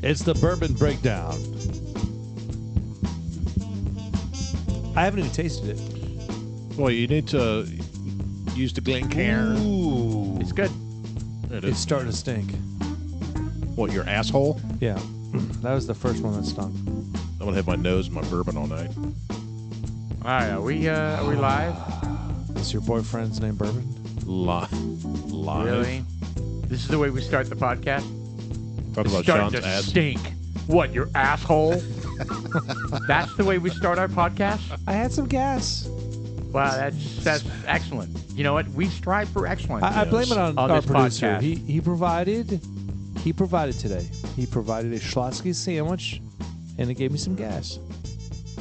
It's the Bourbon Breakdown. I haven't even tasted it. Well, you need to use the Glencairn. Ooh. It's good. It's starting to stink. What, your asshole? Yeah. That was the first one that stunk. I'm going to have my nose in my bourbon all night. All right, are we live? Is your boyfriend's name Bourbon? Live. Really? This is the way we start the podcast? Talk It's about starting Sean's to ass. stink. What, your asshole? That's the way we start our podcast? I had some gas. Wow, that's excellent. You know what? We strive for excellence. I blame it on our this producer. podcast. He provided today. He provided a Schlotsky sandwich, and it gave me some gas.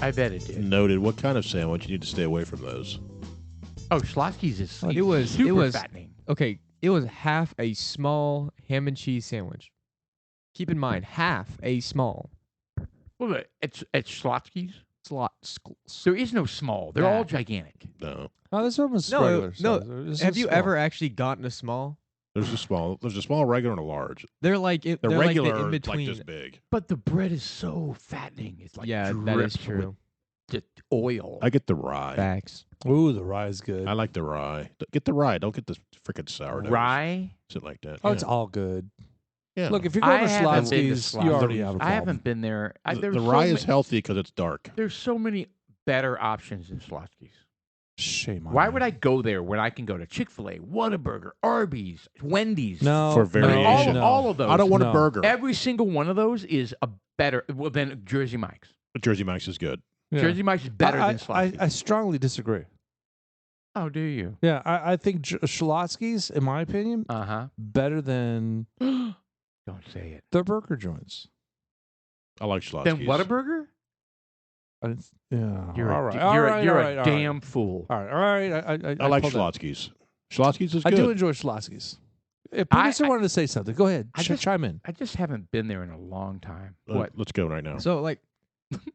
I bet it did. Noted. What kind of sandwich? You need to stay away from those. Oh, Schlotsky's is It was super fattening. okay. It was half a small ham and cheese sandwich. Keep in mind, half a small. Well, it's Schlotsky's. Slot. There is no small. They're all gigantic. No. Oh, this one was No, regular. no. This Have is you small. ever actually gotten a small? There's a small, regular, and a large. They're like The they're regular like the in are like between. this big. But the bread is so fattening. It's like Yeah, that is dripped true. with the oil. I get the rye. Facts. Ooh, the rye is good. I like the rye. Get the rye. Don't get the freaking sourdough. Rye? Shit like that. Oh, yeah. it's all good. Yeah. Look, if you're going to haven't been to Schlotsky's, you Schlotsky's. already have a problem. I haven't been there. The rye is healthy because it's dark. There's so many better options in Schlotsky's. Shame on Why you. would I go there when I can go to Chick-fil-A, Whataburger, Arby's, Wendy's? No. For I mean, variation. all of those. I don't want No. a burger. Every single one of those is a better than Jersey Mike's. Jersey Mike's is good. Yeah. Jersey Mike's is better I, than Schlotsky's. I strongly disagree. Oh, do you? Yeah, I think Schlotsky's, in my opinion, Uh-huh. better than Don't say it. the burger joints. I like Schlotsky's. Then Whataburger? Yeah. You're all a, right. d- all you're a- right, you're all a right, all damn right. fool. All right. All right. I like pulled that. Schlotsky's. Schlotsky's is I good. do enjoy Schlotsky's. If producer wanted to say something, go ahead. Chime in. I just haven't been there in a long time. Let's go right now. So like,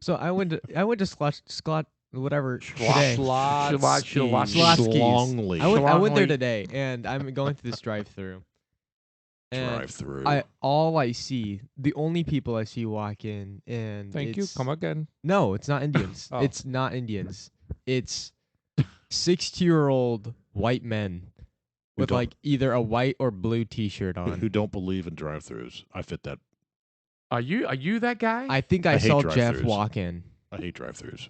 so I went to Schlot whatever Schlotsky. today. Schlotsky. Schlongly. I went there Schlongly. today, and I'm going through this drive-through. And Drive-through. the only people I see walk in, and Thank you. Come again. No, it's not Indians. Oh. It's not Indians. It's 60-year-old white men with don't- like either a white or blue T-shirt who on. don't believe in drive-throughs. I fit that. Are you that guy? I think I I hate saw Jeff drive-thrus. walk in. I hate drive-throughs.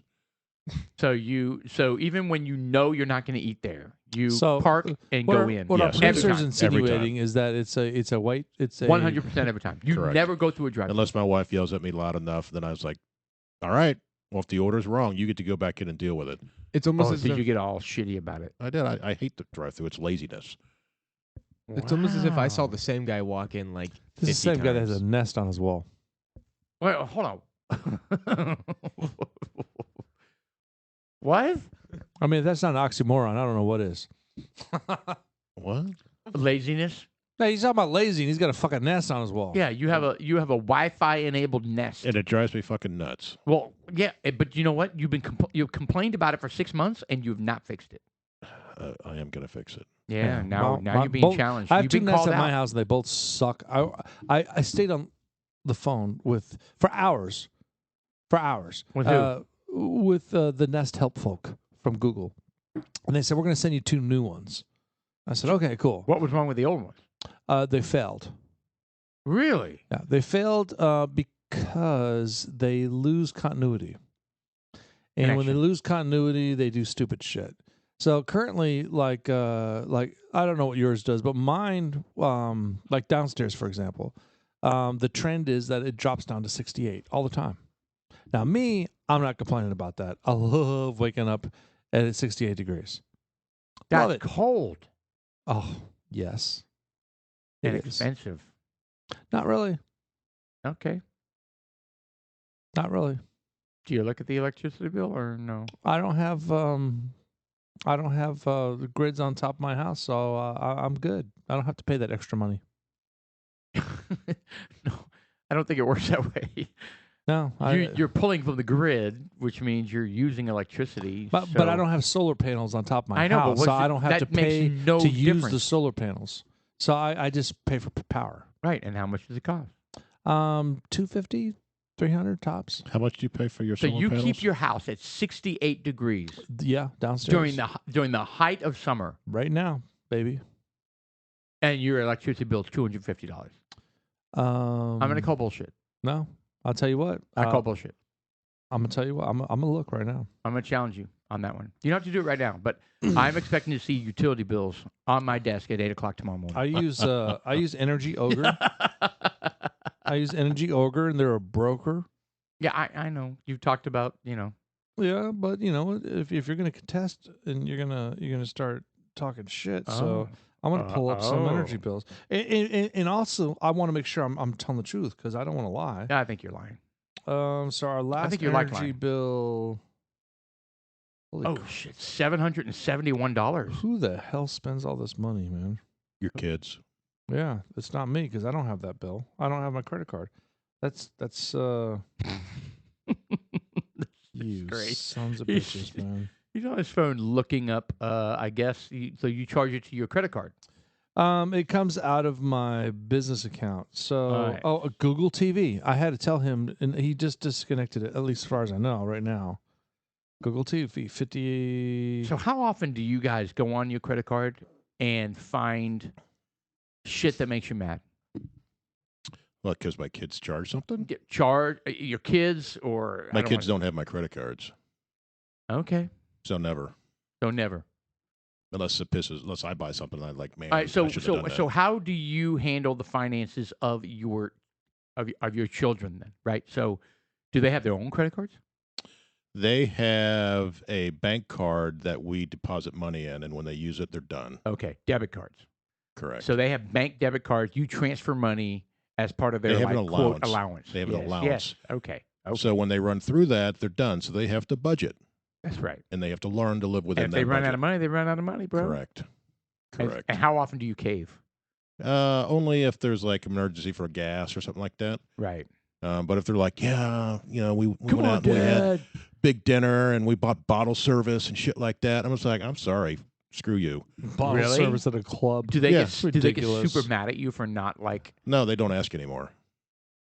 So even when you know you're not going to eat there, you So, park and What go our, in. what our Yes. Every producer's time. insinuating is that it's a white. It's a 100% every time. You Correct. never go through a drive. Unless my wife yells at me loud enough, then I was like, all right, well, if the order's wrong, you get to go back in and deal with it. It's almost Oh, as did if you get all shitty about it? I did. I hate the drive-through. It's laziness. it's almost as if I saw Wow. the same guy walk in like This is the 50 same guy that has times. a nest on his wall. Wait, hold on. What? I mean, if that's not an oxymoron, I don't know what is. What? Laziness? No, he's talking about lazy, and he's got a fucking nest on his wall. Yeah, you have a Wi-Fi enabled nest. And it drives me fucking nuts. Well, yeah, but you know what? You've complained about it for 6 months and you've not fixed it. I am going to fix it. Yeah, now Well, you're being both- challenged. I have You've two been nests called at my out. house, and they both suck. I stayed on the phone for hours. With who? With the Nest Help folk from Google, and they said we're going to send you 2 new ones. I said okay, cool. What was wrong with the old one? They failed. Really? Yeah, they failed because they lose continuity, and when they Connection. lose continuity, they do stupid shit. So currently, like I don't know what yours does, but mine, like downstairs, for example, the trend is that it drops down to 68 all the time. Now, me, I'm not complaining about that. I love waking up at 68 degrees. Love That's it. cold Oh, yes. and It is. expensive. Not really. Okay. Not really. Do you look at the electricity bill or no? I don't have the grids on top of my house, so I'm good. I don't have to pay that extra money. No, I don't think it works that way. No, You're pulling from the grid, which means you're using electricity. but I don't have solar panels on top of my I know, but house, what's so I don't have to that makes pay no to use the difference. solar panels. So I just pay for power. Right, and how much does it cost? $250, $300 tops. How much do you pay for your So solar you panels? keep your house at 68 degrees Yeah, downstairs during the height of summer, right now, baby. and your electricity bill is $250. I'm gonna call bullshit. No, I'll tell you what. I call bullshit. I'm gonna tell you what. I'm gonna look right now. I'm gonna challenge you on that one. You don't have to do it right now, but I'm expecting to see utility bills on my desk at 8:00 tomorrow morning. I use Energy Ogre. I use Energy Ogre, and they're a broker. Yeah, I know. You've talked about, Yeah, but if you're gonna contest and you're gonna start talking shit, so I'm gonna pull up some energy bills, and also I want to make sure I'm telling the truth because I don't want to lie. I think you're lying. So our last think you're like energy lying. bill. Holy Shit, $771. Who the hell spends all this money, man? Your kids. Yeah, it's not me because I don't have that bill. I don't have my credit card. That's you great. sons of bitches, man. He's on his phone looking up, I guess, so you charge it to your credit card. It comes out of my business account. So, Right. Google TV. I had to tell him, and he just disconnected it. At least as far as I know, right now. Google TV, 50. So how often do you guys go on your credit card and find shit that makes you mad? What, because my kids charge something? Get charged, your kids, or My kids don't have my credit cards. Okay, So never. so never. Unless I buy something I like, man. All right, so I should have done that. so how do you handle the finances of your children then? Right. So, do they have their own credit cards? They have a bank card that we deposit money in, and when they use it, they're done. Okay, debit cards. Correct. So they have bank debit cards. You transfer money as part of their They have an quote allowance. allowance. They have an Yes, allowance. Yes. Okay. So when they run through that, they're done. So they have to budget, That's right. and they have to learn to live within And if that they run budget. out of money, they run out of money, bro. Correct. And- Correct. And how often do you cave? Only if there's like emergency for gas or something like that. Right. But if they're like, yeah, we Come went on, out and we had Dad. big dinner and we bought bottle service and shit like that, I'm just like, I'm sorry, screw you. Bottle Really? service at a club. Do they Yeah. get Ridiculous. super mad at you for not like? No, they don't ask anymore.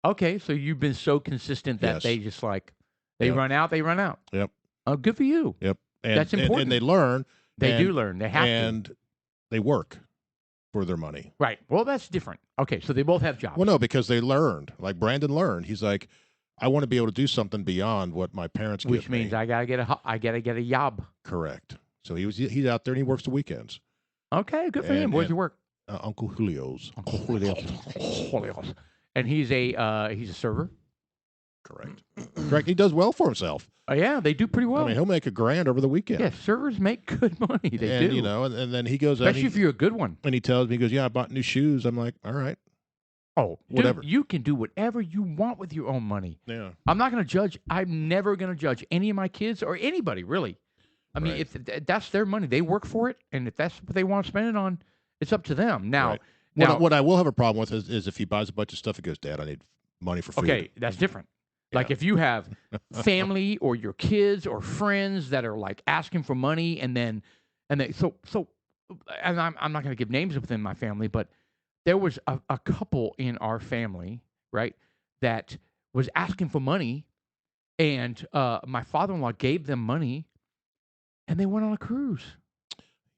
Okay, so you've been so consistent that Yes. they just like they Yep. run out, they run out. Yep. Oh, good for you. Yep. And, That's important. And they learn. They and, do learn. They have to. And they work for their money. Right. Well, that's different. Okay, so they both have jobs. Well, no, because they learned. Like Brandon learned. He's like, I want to be able to do something beyond what my parents give Which means me. I gotta get a job. Correct. So he's out there and he works the weekends. Okay, good for him. And- Where's and- he work? Uncle Julio's. And he's a server. Correct. Correct. He does well for himself. Oh yeah, they do pretty well. I mean, he'll make $1,000 over the weekend. yeah, servers make good money. They and, do. And then he goes out Especially if you're a good one. and he tells me, he goes, yeah, I bought new shoes. I'm like, all right. Oh, Whatever. Dude, you can do whatever you want with your own money. Yeah. I'm not going to judge. I'm never going to judge any of my kids or anybody, really. I mean, Right. if that's their money, they work for it, and if that's what they want to spend it on, it's up to them. Now, Right. now, What I will have a problem with is if he buys a bunch of stuff, he goes, Dad, I need money for food. okay, that's different. Like if you have family or your kids or friends that are like asking for money, and they so and I'm not going to give names within my family, but there was a couple in our family, right, that was asking for money, and my father-in-law gave them money, and they went on a cruise.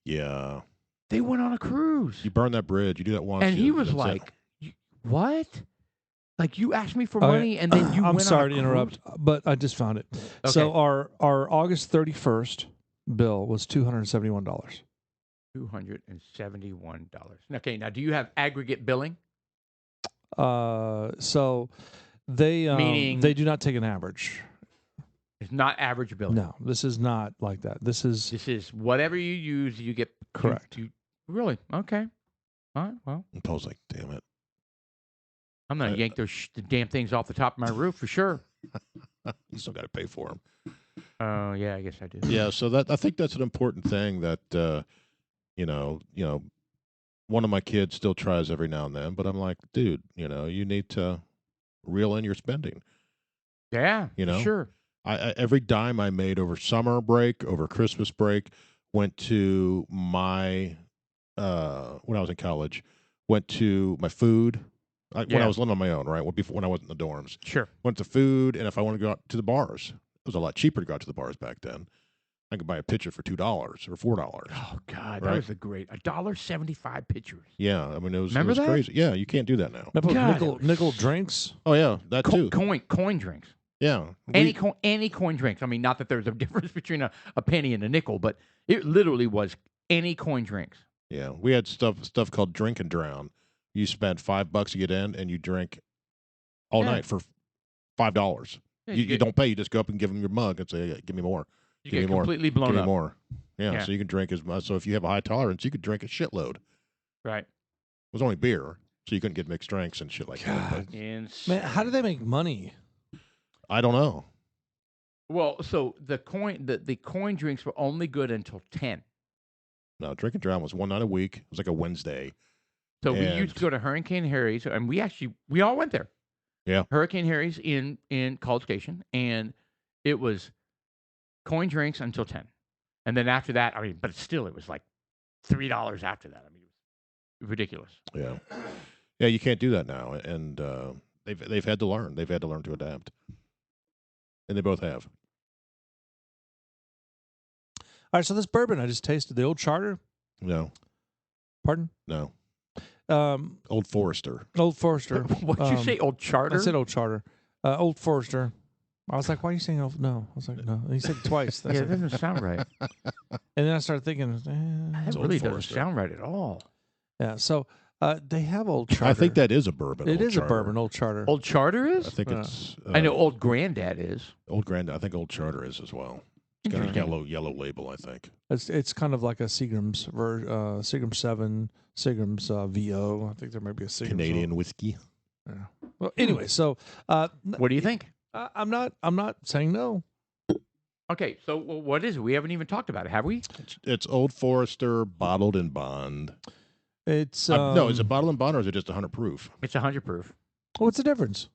Yeah. They went on a cruise, You burn that bridge. You do that once. and he you- was that's it. like, "What? Like you asked me for money, and then you I'm went sorry on a to interrupt, cruise?" but I just found it. Okay. So our August 31st bill was $271. $271. Okay, now do you have aggregate billing? So they Meaning- they do not take an average. It's not average billing. No, this is not like that. This is This is whatever you use, you get. Correct. You really? Okay. All right. Well, And Paul's like, damn it. I'm going to yank those the damn things off the top of my roof for sure. You still got to pay for them. Oh, yeah, I guess I do. Yeah. So I think that's an important thing that, one of my kids still tries every now and then, but I'm like, dude, you need to reel in your spending. Yeah, You know? sure. I every dime I made over summer break, over Christmas break, went to my when I was in college, went to my food, When Yeah. I was living on my own, right? Before when I wasn't in the dorms, Sure. went to food, and if I want to go out to the bars, it was a lot cheaper to go out to the bars back then. I could buy a pitcher for $2 or $4. Oh God, that Right. was a great $1.75 pitchers. Yeah, I mean it was Remember that? crazy. Yeah, you can't do that now. Remember God. nickel drinks? Oh yeah, that too. Coin drinks. Yeah, Any coin drinks. I mean, not that there's a difference between a penny and a nickel, but it literally was any coin drinks. yeah, we had stuff called drink and drown. You spend $5 to get in, and you drink all Yeah. night for $5. Yeah, You don't pay. You just go up and give them your mug and say, hey, "Give me more. You give get me more. completely Give blown me up. more." Yeah, Yeah. so you can drink as much. So if you have a high tolerance, you could drink a shitload. It Right. was only beer, so you couldn't get mixed drinks and shit like that. God. But Man, how do they make money? I don't know. Well, so the coin drinks were only good until 10. No, drink and drown was one night a week. It was like a Wednesday. So we And- used to go to Hurricane Harry's, and we all went there. Yeah. Hurricane Harry's in College Station, and it was coin drinks until 10. And then after that, I mean, but still, it was like $3 after that. I mean, it was ridiculous. Yeah, yeah, you can't do that now, and they've had to learn. They've had to learn to adapt, and they both have. All right, so this bourbon I just tasted, the Old Charter. No, Pardon? no, Um, Old Forester. Old Forester. What did you say, Old Charter? I said Old Charter. Old Forester. I was like, why are you saying Old? No. I was like, no. And he said it twice. Yeah, it doesn't sound right. And then I started thinking, That Old really doesn't Forester. sound right at all. yeah. So they have Old Charter. I think that is a bourbon. it Old is a Charter. bourbon, Old Charter. Old Charter I is? think Yeah. it's. I know Old Granddad is. Old Grand. I think Old Charter is as well. It's got a Interesting. yellow label. I think. It's kind of like a Seagram's Seagram 7, Seagram's VO. I think there might be a Seagram's. Canadian whiskey. Well, anyway, so What do you think? I'm not saying no. Okay, so what is it? We haven't even talked about it, have we? It's Old Forester bottled in bond. It's No, is it bottled in bond or is it just 100 proof? It's 100 proof. What's the difference?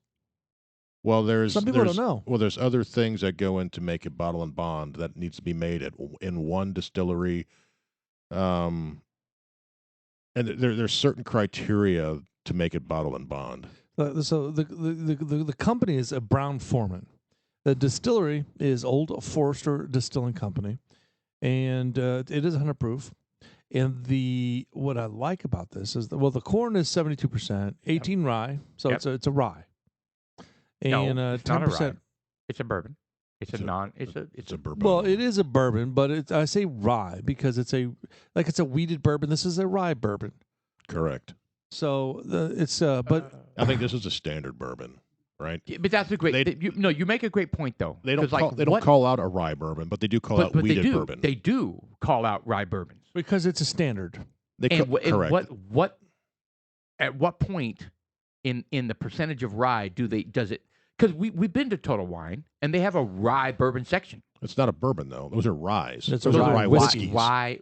Well, Some people don't know. Well, there's other things that go in to make it bottle and bond that needs to be made in one distillery, and there's certain criteria to make it bottle and bond. So the company is a Brown Forman. The distillery is Old Forester Distilling Company, and it is 100 proof. And what I like about this is the corn is 72%, 18 rye, so Yep. it's a rye, and No, it's not a 10%. rye. It's a bourbon. It's It's a bourbon. Well, it is a bourbon, but I say rye because it's a wheated bourbon. This is a rye bourbon. Correct. So but I think this is a standard bourbon, right? Yeah, but that's a great. You make a great point though. They don't 'cause, call, call out a rye bourbon, but they do call out but wheated they do. bourbon. They do call out rye bourbons. because it's a standard. They And, correct. what at what point in the percentage of rye does it? Because we've been to Total Wine and they have a rye bourbon section. It's not a bourbon though; those are ryes. It's Those a are rye rye whiskey. whiskeys. Rye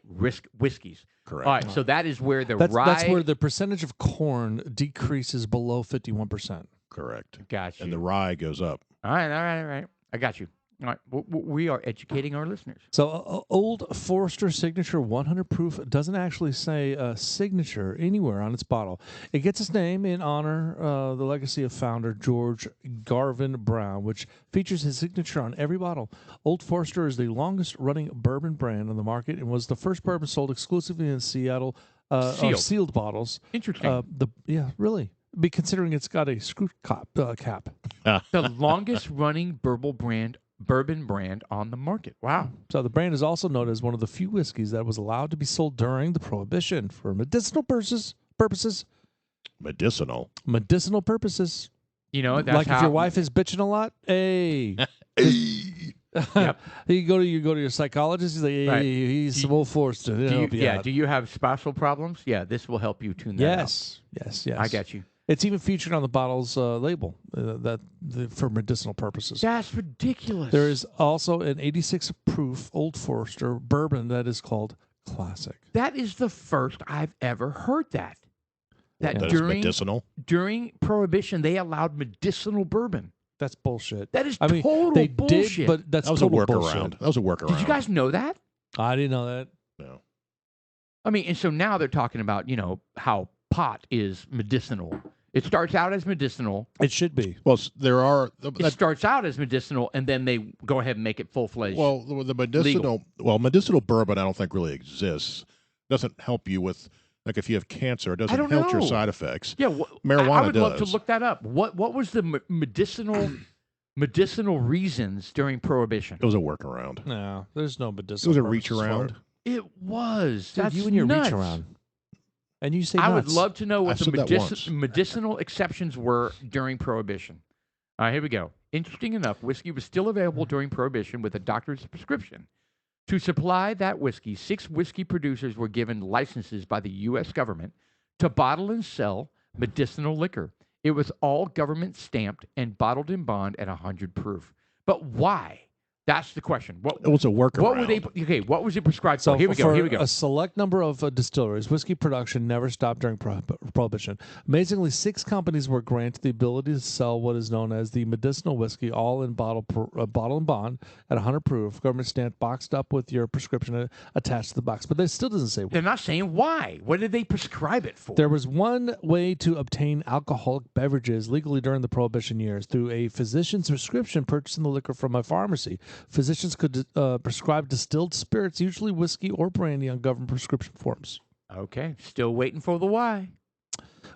whiskeys. Correct. All right, so that is where the That's rye. where the percentage of corn decreases below 51%. Correct. Got you. And the rye goes up. All right. I got you. All right, we are educating our listeners. So Old Forester Signature 100 proof doesn't actually say signature anywhere on its bottle. It gets its name in honor of the legacy of founder George Garvin Brown, which features his signature on every bottle. Old Forester is the longest running bourbon brand on the market and was the first bourbon sold exclusively in Seattle sealed bottles. Interesting. Really. Considering it's got a screw cap. The longest running bourbon brand on the market. Wow. So the brand is also known as one of the few whiskeys that was allowed to be sold during the Prohibition for medicinal purposes. Medicinal. Medicinal purposes. You know, that's Like how if your wife is bitching a lot, hey. Yep. you go to your psychologist. He's like, hey, Right. he's Old Forester. He'll help you out. do you have spousal problems? Yeah, this will help you tune that out. Yes. I got you. It's even featured on the bottle's label for medicinal purposes. That's ridiculous. There is also an 86 proof Old Forester bourbon that is called Classic. That is the first I've ever heard that. That That is medicinal. during Prohibition, they allowed medicinal bourbon. That's bullshit. That is I mean, total they bullshit. did, but that's That was a total workaround. bullshit. That was a workaround. Did you guys know that? I didn't know that. No. I mean, and so now they're talking about, how pot is medicinal It starts out as medicinal. It should be. Well, there are. It starts out as medicinal, and then they go ahead and make it full-fledged. Well, the medicinal bourbon, I don't think really exists. Doesn't help you with, like, if you have cancer, it doesn't don't help your know. side effects. Yeah, Marijuana I would love to does. look that up. What was the medicinal reasons during Prohibition? It was a workaround. No, there's no It medicinal. was a purposes reach for around. it. It was. Dude, That's you and your nuts. reach around. And you say I would nuts. love to know what I said that once. medicinal exceptions were during Prohibition. All right, here we go. Interesting enough, whiskey was still available during Prohibition with a doctor's prescription. To supply that whiskey, 6 whiskey producers were given licenses by the U.S. government to bottle and sell medicinal liquor. It was all government stamped and bottled in bond at 100 proof. But why? That's the question. It was a workaround. What were they? Okay, what was it prescribed So for? Here we go. Here we For go. a select number of distilleries, whiskey production never stopped during Prohibition. Amazingly, 6 companies were granted the ability to sell what is known as the medicinal whiskey, all in bottle and bond at 100 proof, government stamped, boxed up with your prescription attached to the box. But that still doesn't say They're not saying why. What did they prescribe it for? There was one way to obtain alcoholic beverages legally during the Prohibition years, through a physician's prescription purchasing the liquor from a pharmacy. Physicians could prescribe distilled spirits, usually whiskey or brandy, on government prescription forms. Okay, still waiting for the why.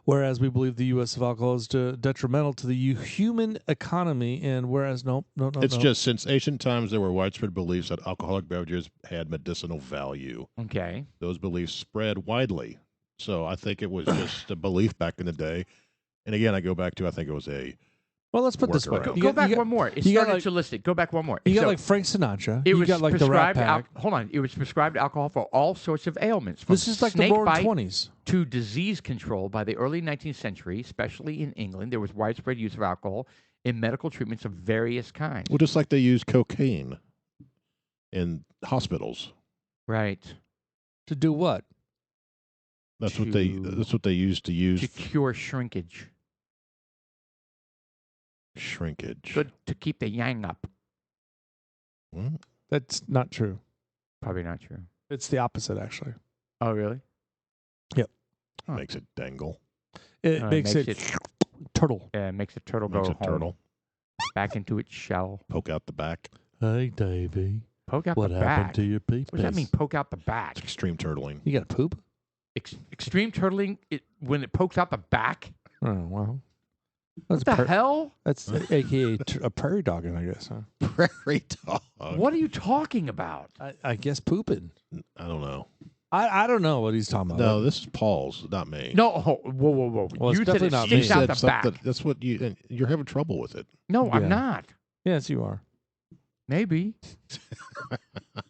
Whereas we believe the use of alcohol is detrimental to the human economy, and whereas no. It's just since ancient times there were widespread beliefs that alcoholic beverages had medicinal value. Okay. Those beliefs spread widely. So I think it was just a belief back in the day. And again, I go back to, I think it was a Well, let's put it this way. Workaround. Go back one more. It you got started like- to list it. Go back one more. You got So like Frank Sinatra. it You was got like the Rat prescribed. Pack. Hold on. It was prescribed alcohol for all sorts of ailments, from This is like the snake roaring bite 20s. to disease control. By the early 19th century, especially in England, there was widespread use of alcohol in medical treatments of various kinds. well, just like they use cocaine in hospitals. Right. To do what? That's what they used to use To cure shrinkage. shrinkage. Good to keep the yang up. What? That's not true. Probably not true. It's the opposite, actually. Oh, really? Huh. Makes it dangle. It It makes makes it turtle. Yeah, it makes a turtle Makes go it home, turtle. back into its shell. Poke out the back. Hey, Davey. Poke out What the happened back. to your peeps? What does that mean? Poke out the back. It's extreme turtling. You got to poop? Extreme turtling. When it pokes out the back. Oh, well. What the hell? That's a.k.a. a prairie dogging, I guess. Huh? Prairie dog. What are you talking about? I guess pooping. I don't know. I don't know what he's talking about. No, this is Paul's, not me. No, whoa, whoa, whoa! Well, it's you said definitely it not sticks me. out Said the back. something- That's what you're having trouble with it. No, I'm Yeah. not. Yes, you are. Maybe.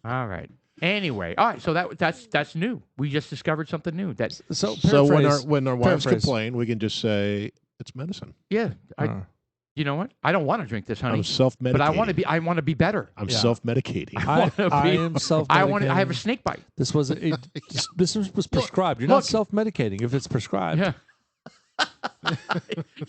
All right. Anyway, all right. So that's new. We just discovered something new. That's So So when our wives paraphrase. complain, we can just say it's medicine. yeah. You know what? I don't want to drink this, honey. I'm self-medicating. But I want to be better. I'm Yeah. self-medicating. wanna I be- am self-medicating. I have a snake bite. This was this was prescribed. You're look. not self-medicating if it's prescribed. Yeah.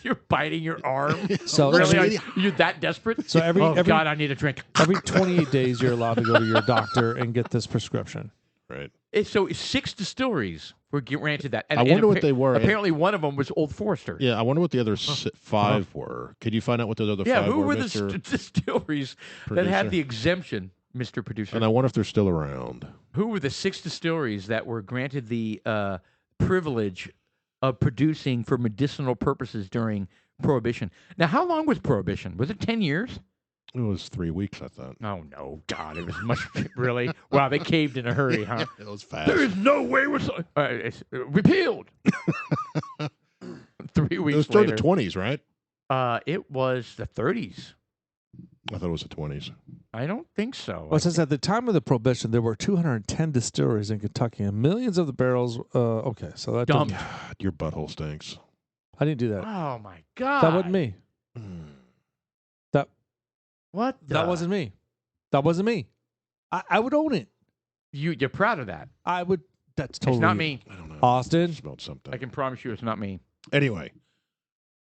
You're biting your arm. So Really? every, You're that desperate? so every God, I need a drink. every 28 days you're allowed to go to your doctor and get this prescription. Right. So 6 distilleries were granted that. And, I wonder what they were. Apparently, one of them was Old Forester. Yeah, I wonder what the other 5 were. Could you find out what those other 5 who were, were the Mr. distilleries that Producer? had the exemption, Mr. Producer? And I wonder if they're still around. Who were the 6 distilleries that were granted the privilege of producing for medicinal purposes during Prohibition? Now, how long was Prohibition? Was it 10 years? It was 3 weeks, I thought. Oh, no. God, it was much. Really? Wow, they caved in a hurry, huh? It was fast. There is no way we're it's repealed. 3 It weeks was during later. the 20s, right? It was the 30s. I thought it was the 20s. I don't think so. Well, it says at the time of the Prohibition, there were 210 distilleries in Kentucky, and millions of the barrels. Okay, so that Dumped. doesn't- God, your butthole stinks. I didn't do that. Oh my God! That wasn't me. What? That wasn't me. That wasn't me. I would own it. You're proud of that. I would. That's totally It's not me. I don't know. Austin. I smelled something. I can promise you, it's not me. Anyway,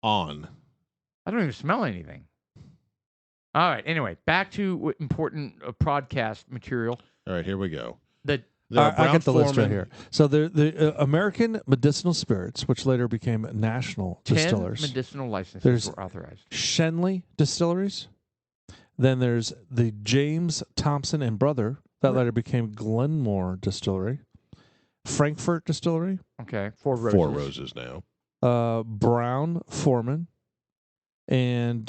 on. I don't even smell anything. All right. Anyway, back to important podcast material. All right, here we go. The There are I got the list right Brown-Forman. here. So the American Medicinal Spirits, which later became National 10 Distillers. medicinal licenses There's- were authorized. Shenley Distilleries. Then there's the James Thompson and Brother, that later became Glenmore Distillery. Frankfurt Distillery. Okay, 4 roses. 4 roses now. Brown Forman. And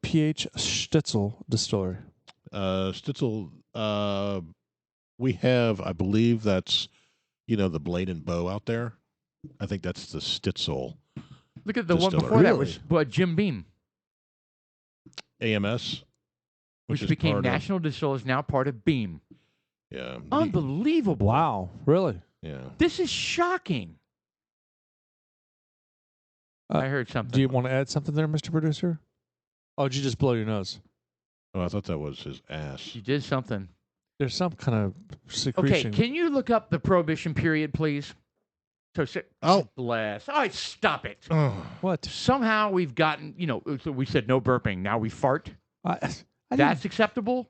P.H. Stitzel Distillery. Stitzel, we have, I believe that's, the Blade and Bow out there. I think that's the Stitzel. Look at the one Distillery. before that was Jim Beam, AMS. which is became part of- National Distillers, now part of Beam. Yeah. Unbelievable. Wow, really? Yeah. This is shocking. I heard something. Do you want to add something there, Mr. Producer? Oh, did you just blow your nose? Oh, I thought that was his ass. You did something. There's some kind of Okay, secretion. can you look up the Prohibition period, please? Oh. Bless. All right, stop it. Oh. What? Somehow we've gotten, so we said no burping. Now we fart. I That's acceptable?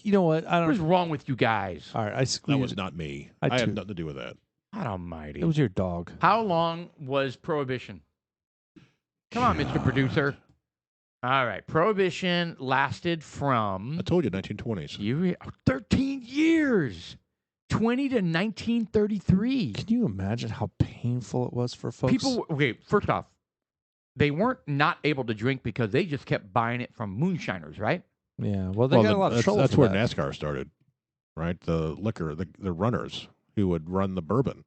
you know what? I What is don't. wrong with you guys? All right, I That squeezed. was not me. I I had too- nothing to do with that. God almighty. It was your dog. How long was Prohibition? Come on, Mr. Producer. All right. Prohibition lasted from I told you, 1920s. 13 years. 20 to 1933. Can you imagine how painful it was for folks? People, okay, first off, they weren't not able to drink because they just kept buying it from moonshiners, right? Yeah. Well, they got a lot of trouble. That's for where that. NASCAR started, right? The liquor, the runners who would run the bourbon.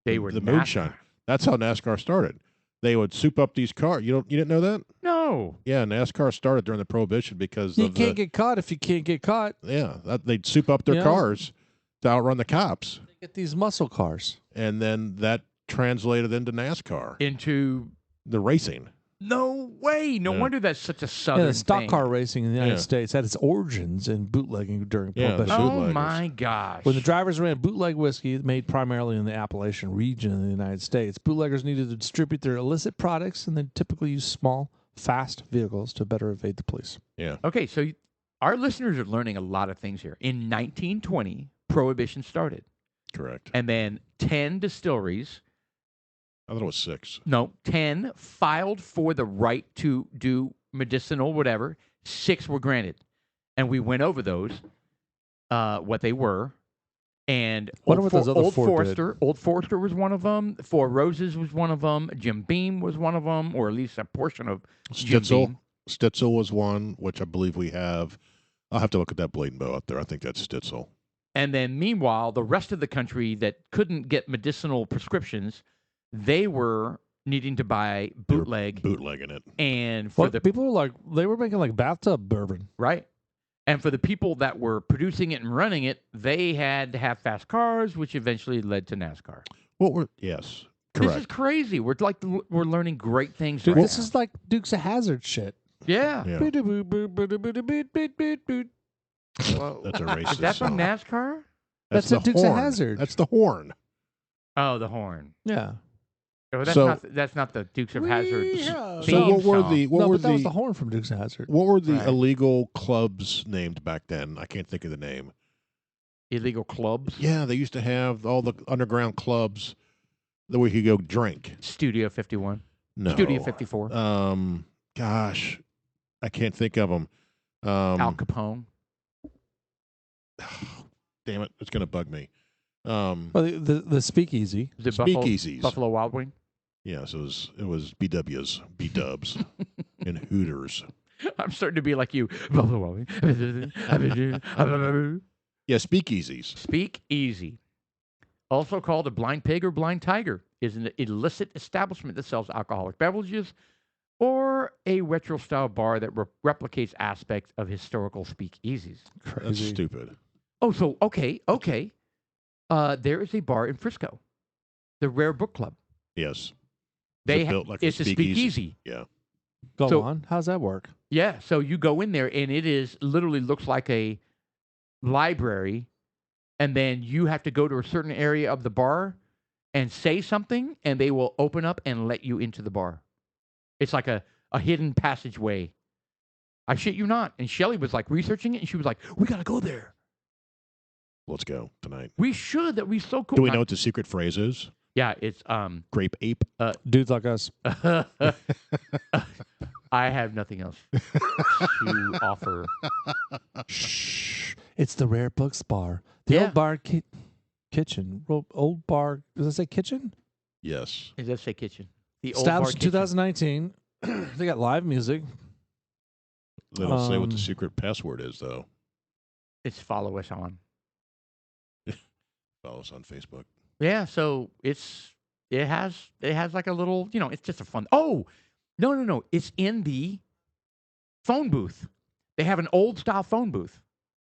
They were the NASCAR. moonshine. That's how NASCAR started. They would soup up these cars. You didn't know that? No. Yeah, NASCAR started during the Prohibition because You of can't get caught if you can't get caught. they'd soup up their Yeah. cars to outrun the cops, They get these muscle cars. and then that translated into NASCAR, Into the racing. no way. No Yeah. wonder that's such a southern Yeah, the stock thing. car racing in the United Yeah. States had its origins in bootlegging during Yeah, the Prohibition. Oh bootleggers. my gosh. When the drivers ran bootleg whiskey made primarily in the Appalachian region in the United States, bootleggers needed to distribute their illicit products and then typically use small, fast vehicles to better evade the police. Okay, so our listeners are learning a lot of things here. In 1920, Prohibition started. Correct. And then 10 distilleries, I thought it was 6. 10 filed for the right to do medicinal whatever. 6 were granted. And we went over those, what they were. And Wonder what those other Old 4 did. Forester, Old Forester was one of them. 4 Roses was one of them. Jim Beam was one of them, or at least a portion of Jim Beam. Stitzel was one, which I believe we have. I'll have to look at that Blade and Bow up there. I think that's Stitzel. And then meanwhile, the rest of the country that couldn't get medicinal prescriptions, they were needing to buy bootleg. Bootlegging it. And for Well, the people were like, they were making like bathtub bourbon. right. And for the people that were producing it and running it, they had to have fast cars, which eventually led to NASCAR. Yes, This is correct. crazy. We're learning great things. Dude, right this now. is like Dukes of Hazzard shit. yeah. Yeah, Well, that's a racist Is that from song. NASCAR? That's the a Dukes of horn. Hazzard. That's the horn. Oh, the horn. Yeah. Oh, So- that's not the Dukes of Hazzard. Yeah. So theme what were song. the No, but that was the horn from Dukes of Hazzard. what were the Right. illegal clubs named back then? I can't think of the name. Illegal clubs? Yeah, they used to have all the underground clubs that we could go drink. Studio 51. No, Studio 54. Gosh, I can't think of them. Al Capone. Damn it, it's gonna bug me. Well, the Speakeasy. Is it Speakeasies. Buffalo Wild Wing? Yes, it was BW's, B-dubs, and Hooters. I'm starting to be like you. Buffalo Wild Wing. Yeah, speakeasies. Speak easy. Also called a blind pig or blind tiger, is an illicit establishment that sells alcoholic beverages or a retro-style bar that replicates aspects of historical speakeasies. That's Crazy. stupid. Oh, so, okay. There is a bar in Frisco, the Rare Book Club. Yes. They built like a it's a speakeasy. Yeah. Go So- on. How's that work? Yeah, so you go in there and it is literally looks like a library, and then you have to go to a certain area of the bar and say something, and they will open up and let you into the bar. It's like a hidden passageway. I shit you not. And Shelly was like researching it, and she was like, "We gotta go there." Let's go tonight. We should. That would be so cool. Do we know what the secret phrase is? Yeah, it's Grape ape. Dudes like us. I have nothing else to offer. Shh. It's the Rare Books Bar. The Yeah. old bar kitchen. Old bar. Does it say kitchen? Yes. It does say kitchen. The old bar Established in kitchen. 2019. They got live music. They don't say what the Um, secret password is, though. It's follow us on. Follow us on Facebook. Yeah, so it has like a little, it's just a fun. Oh, no. It's in the phone booth. They have an old style phone booth.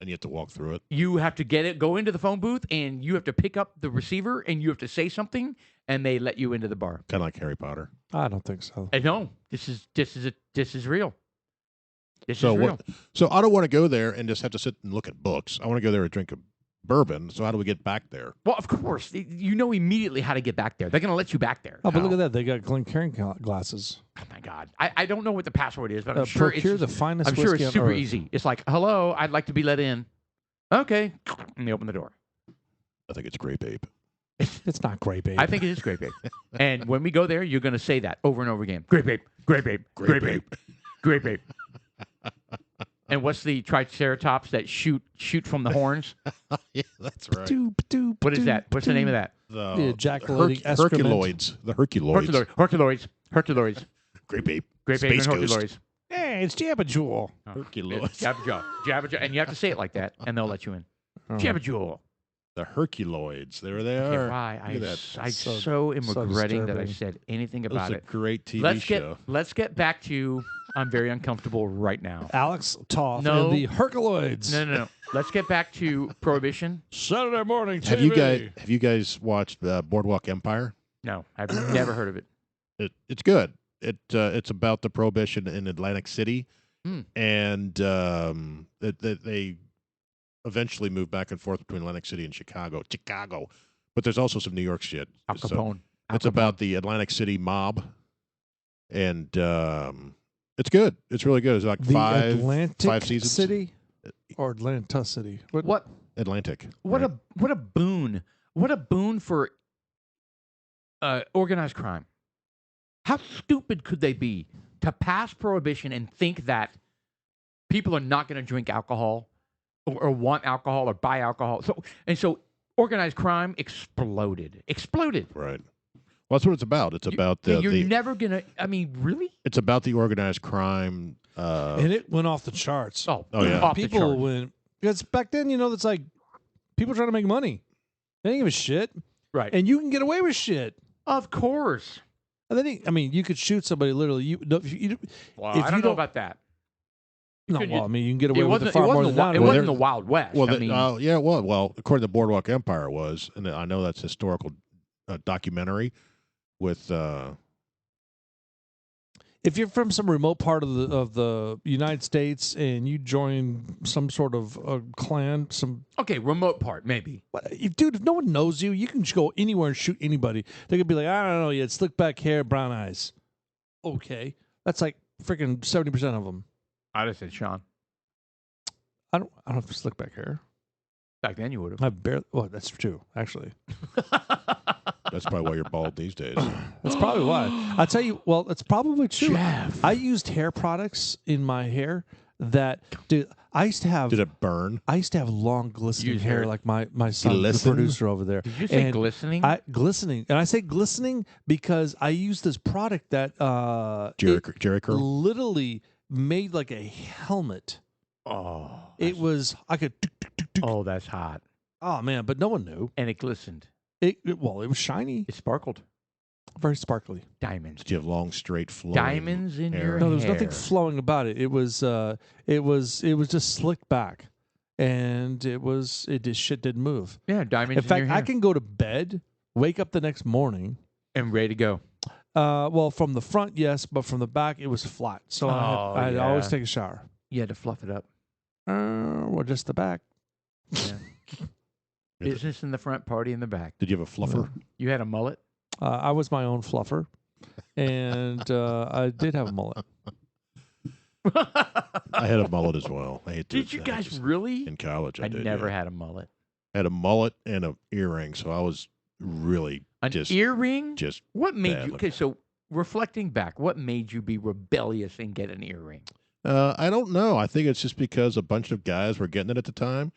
And you have to walk through it. You have to go into the phone booth, and you have to pick up the receiver, and you have to say something, and they let you into the bar. Kind of like Harry Potter. I don't think so. I know this is real. This So is real. what? So I don't want to go there and just have to sit and look at books. I want to go there and drink a bourbon. So how do we get back there? Well, of course, you know immediately how to get back there. They're going to let you back there. Oh, but look How? at that. They got Glencairn glasses. Oh my God, I don't know what the password is, but I'm sure Procure it's the finest I'm sure whiskey it's on super earth. easy. It's like, hello, I'd like to be let in. Okay, and they open the door. I think it's grape ape. It's not great, babe. I think it is grape ape. And when we go there, you're going to say that over and over again. Grape ape, grape ape, grape ape, grape ape. And what's the triceratops that shoot from the horns? Yeah, that's right. What is that? What's the name of that? The ejaculating excrement. Herculoids. The Herculoids. Herculoids. Grape ape. Grape ape and Space Ghost. Herculoids. Hey, it's Jabba Jewel. Herculoids. Jabba, and you have to say it like that, and they'll let you in. Jabba Jewel. The Herculoids. There they Okay, are. why Look at that. I So- so am so regretting that I disturbing. said anything That's about a it. great TV show. Let's get back to. I'm very uncomfortable right now. Alex Toth No. and the Herculoids. No. Let's get back to Prohibition. Saturday morning TV. Have you guys watched Boardwalk Empire? No, I've never heard of it. It's good. It's about the Prohibition in Atlantic City, and they eventually moved back and forth between Atlantic City and Chicago. But there's also some New York shit. Al So Capone. it's about the Atlantic City mob, and it's good. It's really good. It's like The five Atlantic seasons. City or Atlanta City. What Atlantic. What right? a boon! What a boon for organized crime. How stupid could they be to pass prohibition and think that people are not going to drink alcohol or want alcohol or buy alcohol? So organized crime exploded. Right. Well, that's what it's about. It's about You're never gonna. I mean, really? It's about the organized crime. And it went off the charts. Oh, yeah. Off the People charts. went because back then, it's like people trying to make money. They didn't give a shit, Right. and you can get away with shit. Of course. And then, you could shoot somebody literally. Well, if I you don't know don't- about that. No, could- well, you can get away It with wasn't. it far It more wasn't, than the, that. it wasn't the Wild West. Well, I mean, yeah. Well, according to Boardwalk Empire, it was, and I know that's historical documentary with. If you're from some remote part of the United States and you join some sort of clan, okay, remote part maybe. if no one knows you, you can just go anywhere and shoot anybody. They could be like, I don't know, yet slick back hair, brown eyes. Okay, that's like freaking 70% of them. I just said Sean. I don't have slick back hair. Back then you would have. I barely. Well, that's true, actually. That's probably why you're bald these days. That's probably why. I tell you, well, that's probably true. Jeff. I used hair products in my hair that, dude, I used to have. Did it burn? I used to have long glistening Use hair hair. like my son, the Glisten? producer over there. Did you say And glistening? glistening, and I say glistening because I used this product that Jerry curl? literally made like a helmet. oh. It was I could. Oh, that's hot. Oh man, but no one knew. And it glistened. It was shiny, It sparkled. very sparkly. Diamonds. Did you have long, straight, flowing Diamonds in hair? your No, there was nothing hair. flowing about it. It was just slicked back, and shit didn't move. Yeah, diamonds In in fact, your hair. I can go to bed, wake up the next morning. And ready to go. Well, from the front, yes, but from the back, it was flat. So I'd yeah. always take a shower. You had to fluff it up. Or just the back. Yeah. Business in the front, party in the back. Did you have a fluffer? You had a mullet? I was my own fluffer, and I did have a mullet. I had a mullet as well. I hate to, Did you guys really? in college? I did, never yeah. had a mullet. had a mullet and an earring, so I was really An just earring? just What made bad you? looking. Okay, so reflecting back, what made you be rebellious and get an earring? I don't know. I think it's just because a bunch of guys were getting it at the time,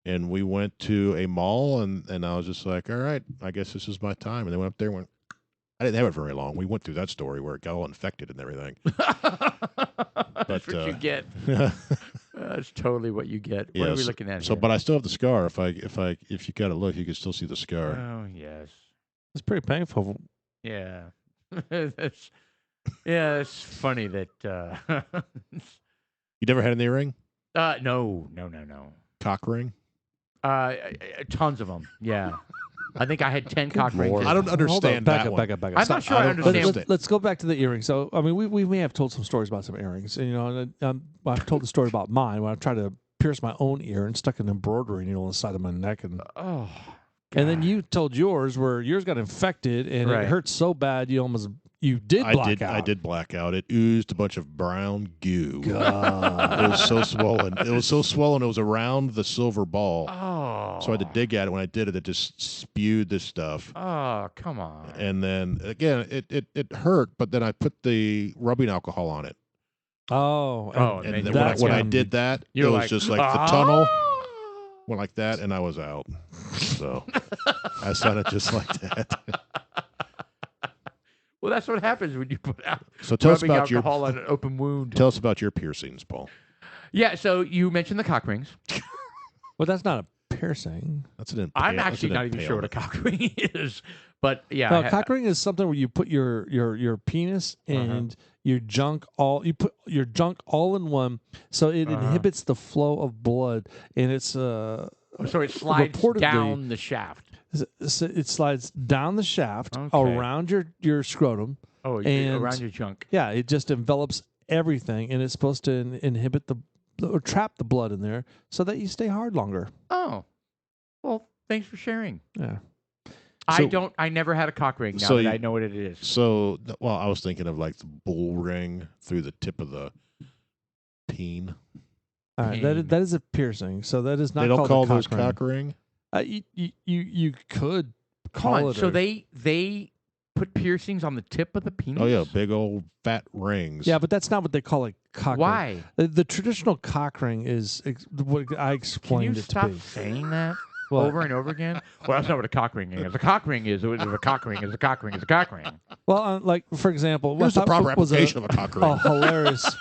and we went to a mall, and I was just like, all right, I guess this is my time. And they went up there and went. I didn't have it very long. We went through that story where it got all infected and everything. That's what you get. That's totally what you get. What are we Yes. looking at So, here? but I still have the scar. If you got to look, you can still see the scar. Oh yes, It's pretty painful. yeah. That's it's funny that. You never had an earring, No. cock ring? Tons of them. Yeah, I think I had 10 cock rings. Lord. in- I don't Hold understand on, back that up, one. back up, back up. I'm Stop. not sure I I don't understand. understand. Let's go back to the earrings. So, I mean, we may have told some stories about some earrings. And, you know, and I've told the story about mine when I tried to pierce my own ear and stuck an embroidery needle on the side of my neck. And Oh. then God. you told yours where yours got infected and Right. it hurt so bad you did black out. I did black out. It oozed a bunch of brown goo. God. It was so swollen. It was so swollen. It was around the silver ball. Oh. So I had to dig at it. When I did it, it just spewed this stuff. Oh, come on. And then again, it hurt. But then I put the rubbing alcohol on it. Oh. Oh, And and then that's when I when did that, You're it was like, just like the tunnel went like that, and I was out. So I sounded just like that. Well, that's what happens when you put out So tell us rubbing about alcohol on an open wound. tell us about your piercings, Paul. Yeah, so you mentioned the cock rings. Well, that's not a piercing. That's an I'm that's actually an not even sure what a impalement. cock ring is, but yeah, No, cock ring is something where you put your penis and your junk all in one, so it inhibits the flow of blood, and it's so it slides reportedly- down the shaft. it slides down the shaft Okay. around your scrotum. Oh, And- around your junk. Yeah, it just envelops everything, and it's supposed to inhibit or trap the blood in there so that you stay hard longer. Oh, well, thanks for sharing. Yeah. I never had a cock ring. Now So that you- I know what it is. So, well, I was thinking of like the bull ring through the tip of the peen. All right, Pain. that is a piercing. So that is not They don't called call a those cock ring. cock ring. You could Come call on. it. So a- they put piercings on the tip of the penis. Oh yeah, big old fat rings. Yeah, but that's not what they call a cock ring. Why? The traditional cock ring is what I Can you explained it stop to be. saying that What? over and over again? Well, that's not what a cock ring is. A cock ring is a cock ring is a cock ring is a cock ring. Well, like for example, Here's the what I proper thought was application of a cock ring. a hilarious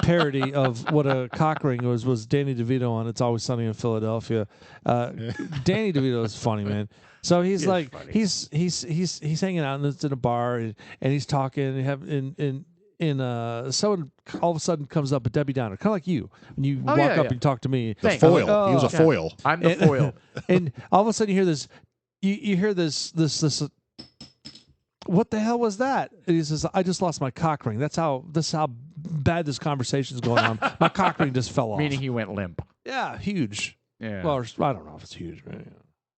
parody of what a cock ring was Danny DeVito on It's Always Sunny in Philadelphia. Danny DeVito is funny, man. So he's He is like funny. he's hanging out and it's in a bar and he's talking and someone all of a sudden comes up, a Debbie Downer, kind of like you when you Oh, walk yeah, up yeah. and talk to me. The Thanks. foil. Oh, he was a yeah. foil. I'm the And- foil. And all of a sudden you hear this, you hear this. What the hell was that? And he says, "I just lost my cock ring." That's how bad this conversation is going on. My cock ring just fell off. Meaning he went limp. Yeah, huge. Yeah. Well, I don't know if it's huge. But,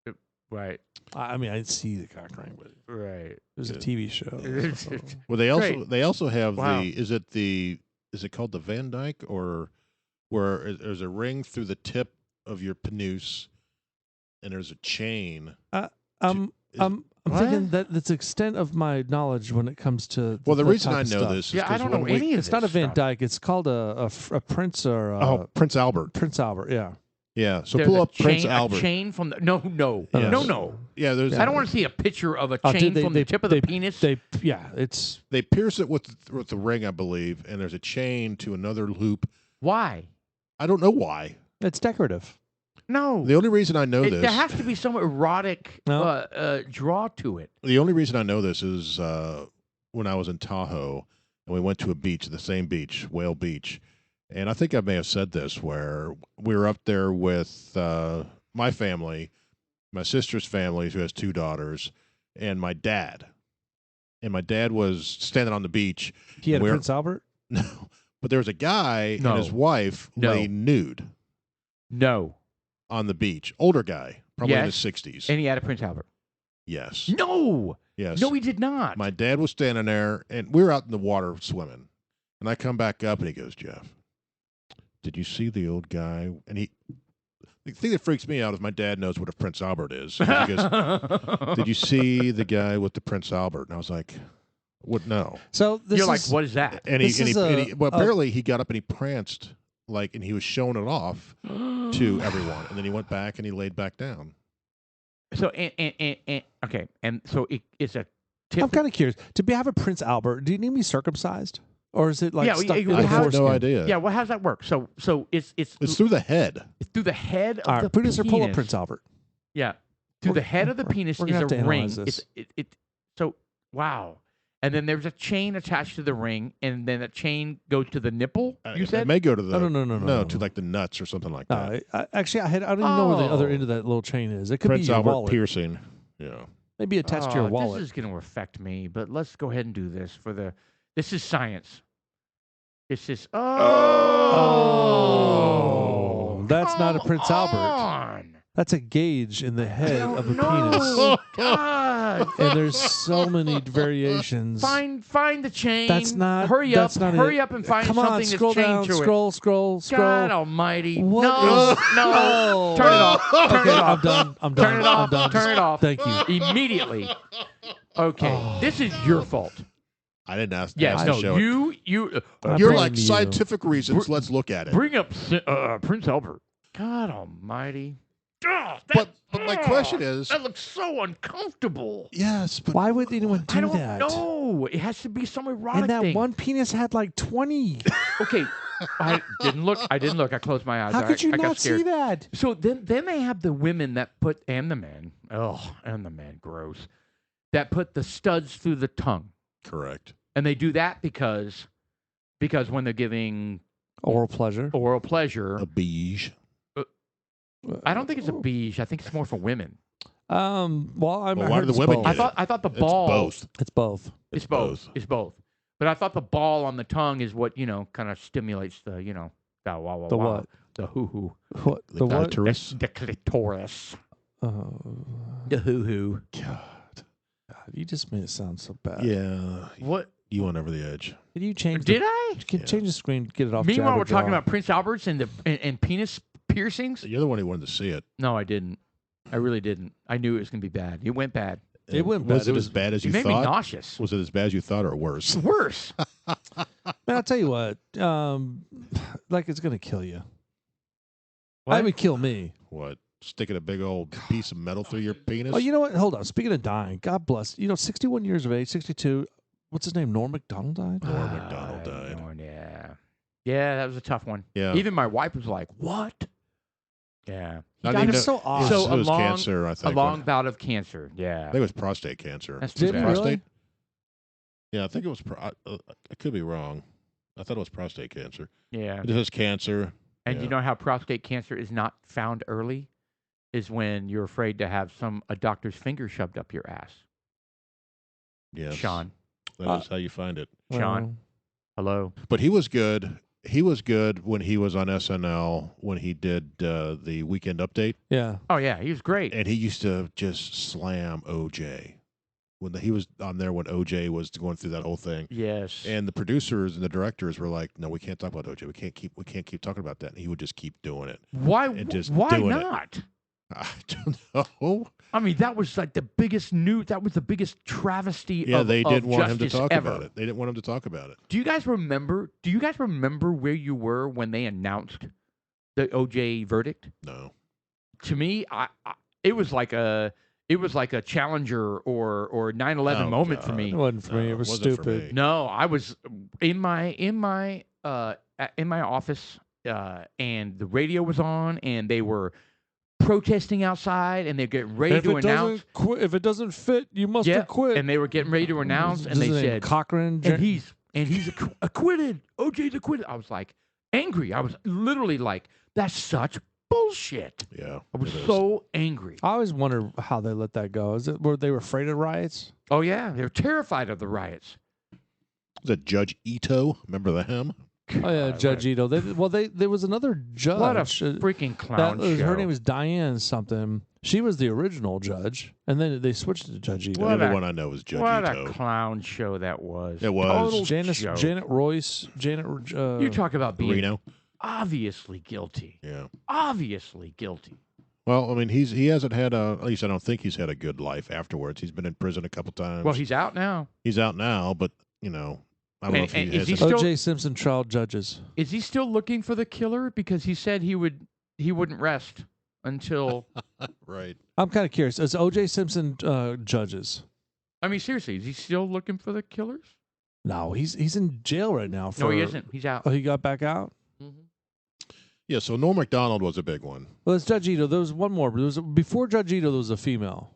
yeah. right. I mean, I didn't see the cock ring, but it Right. was a Yeah. TV show. so- Well, they also have Wow. is it called the Van Dyke, or where there's a ring through the tip of your penis and there's a chain. I'm What? thinking that that's the extent of my knowledge when it comes to. Well, the that reason type I of know stuff. this is Yeah, I 'cause don't when know we- any of It's not a this Van stuff. Dyke. It's called a Prince or Oh, Prince Albert. Prince Albert. Yeah. Yeah. So There's pull a up Prince chain, Albert. A chain from the no. Yes. No. Yeah, there's. I don't want to see a picture of a Oh, chain dude, from the tip of the penis. It's They pierce it with the ring, I believe, and there's a chain to another loop. Why? I don't know why. decorative. No. The only reason I know this. There has to be some erotic No. draw to it. The only reason I know this is when I was in Tahoe and we went to a beach, the same beach, Whale Beach. And I think I may have said this, where we were up there with my family, my sister's family, who has 2 daughters, and my dad. And my dad was standing on the beach. He had a Where- Prince Albert. No, but there was a guy No. and his wife No. lay nude No. on the beach. Older guy, probably in Yes. his 60s. And he had a Prince Albert. Yes. No. Yes. No, he did not. My dad was standing there, and we were out in the water swimming. And I come back up, and he goes, "Jeff, did you see the old guy?" And The thing that freaks me out is my dad knows what a Prince Albert is. He goes, "Did you see the guy with the Prince Albert?" And I was like, "What? No." So this You're like, is, what is that? And This is well, apparently he got up and he pranced and he was showing it off to everyone, and then he went back and he laid back down. So okay, and so it's a tip. I'm kind of curious. To have a Prince Albert, do you need to be circumcised, or is it like Yeah, stuck you- in you the I have foreskin? no idea. Yeah, well, how's that work? So it's It's through the head. through the head of All the right, producer, penis. pull up Prince Albert. Yeah, through We're- the head of the penis we're is gonna a have to ring. analyze this. So wow, and then there's a chain attached to the ring, and then that chain goes to the nipple. You It said may go to the No, to like the nuts or something like No, that. actually, I don't even know where the other Oh. end of that little chain is. It could Prince be your Albert wallet. piercing. Yeah. Maybe attached to your wallet. This is going to affect me, but let's go ahead and do this for the. This is science. This is Oh, that's not a Prince Albert. on. That's a gauge in the head of a No, penis. God. And there's so many variations. Find the chain. That's not. Hurry that's up! Not Hurry it. up and find Come something on, scroll that's down. chained to Scroll. it. God Almighty! What no, is- no! Oh. Turn it off! Turn Okay, it off! I'm done. I'm done. Turn it off! I'm done. Turn it off! Thank you. Immediately. Okay, Oh. this is your fault. I didn't ask. Yeah, ask no, to show it. you. I You're blame like you. scientific reasons. Let's look at it. Bring up Prince Albert. God Almighty! Oh, But my question is, that looks so uncomfortable. yes, but Why would anyone do I don't that? know. It has to be some erotic And that thing. one penis had like 20. Okay, I didn't look. I closed my eyes. How could you I got not scared. see that? So then they have the women that put and the men. Oh, and the men, gross. That put the studs through the tongue, correct. and they do that because when they're giving Oral pleasure. oral pleasure, A beige. I don't think it's a beige. I think it's more for women. Well, Well, why heard do the it's women both. get it? I thought the It's ball. both. It's both. It's both. It's both. But I thought the ball on the tongue is what kind of stimulates the the wah wah The wah, what? the hoo hoo, What? The what? clitoris. the clitoris, Oh, the hoo hoo. God. you just made it sound so bad. Yeah. What You went over the edge. Can you change? did I? Change the screen. Get it off. Meanwhile, we're talking Jabberjaw. about Prince Alberts and penis piercings. You're the one who wanted to see it. No, I didn't. I really didn't. I knew it was going to be bad. It went bad. It went Was bad. it It as bad as It you made me thought? nauseous. Was it as bad as you thought, or worse? Worse. Man, I'll tell you what. Like it's gonna kill you. What? That would kill me. What? Sticking a big old piece of metal through your penis? Oh, you know what? Hold on. Speaking of dying, God bless. 61 years of age, 62. What's his name? Norm Macdonald died. Norm Macdonald died. Yeah. Yeah, that was a tough one. Yeah. Even my wife was like, "What?" Yeah. He I died mean, of It's so It odd. was, So it was a long- cancer, I a think. long bout of cancer. I Yeah. think it was prostate cancer. That's Was too it Did it bad. really? prostate? Yeah, I think it was. I could be wrong. I thought it was prostate cancer. Yeah. It is cancer. And Yeah. you know how prostate cancer is not found early? Is when you're afraid to have a doctor's finger shoved up your ass. Yes. Sean. That is how you find it. Sean. Hello. But he was good. He was good when he was on SNL when he did the Weekend Update, Yeah. Oh yeah, he was great. and he used to just slam OJ when he was on there when OJ was going through that whole thing. Yes. And the producers and the directors were like, "No, we can't talk about OJ. We can't keep talking about that." And he would just keep doing it. why? and just Why doing it. not? I don't know. I mean, that was like the biggest news. That was the biggest travesty. Yeah, of, they of didn't want him to justice talk ever. about it. They didn't want him to talk about it. Do you guys remember? Do you guys remember where you were when they announced the OJ verdict? No. To me, it was like a Challenger or 9/11 Oh, moment for God. me. It wasn't for me. No, It was wasn't for stupid. me. No, I was in my office, and the radio was on, and they were protesting outside, and they're getting ready If to it announce. doesn't quit, if it doesn't fit, you must Yeah, have quit. and they were getting ready to announce, and What's they his name? said, Cochran. and he's acquitted. OJ's acquitted. I was like angry. I was literally like, that's such bullshit. Yeah. I was it is. so angry. I always wonder how they let that go. Were they afraid of riots? Oh yeah, they're terrified of the riots. Was that Judge Ito? Remember him? Oh yeah, God, Judge Ito. There was another judge. What a freaking clown that was, show. her name was Diane something. She was the original judge, and then they switched it to Judge Ito. The What only a- one I know is Judge What Ito. a clown show that was. It was. Total Janet joke. Royce, Janet. You talk about being. Reno. obviously guilty. Yeah. Obviously guilty. Well, I mean, he hasn't had at least I don't think he's had a good life afterwards. He's been in prison a couple times. Well, he's out now. He's out now, but I don't know if And he is has. he any- still- O.J. Simpson trial judges. Is he still looking for the killer? Because he said he wouldn't rest until. right. I'm kind of curious. As O.J. Simpson judges. I mean, seriously, is he still looking for the killers? No, he's in jail right now. No, he isn't. He's out. Oh, he got back out? Yeah. So Norm Macdonald was a big one. Well, it's Judge Ito. There was one more. Before Judge Ito, there was a female.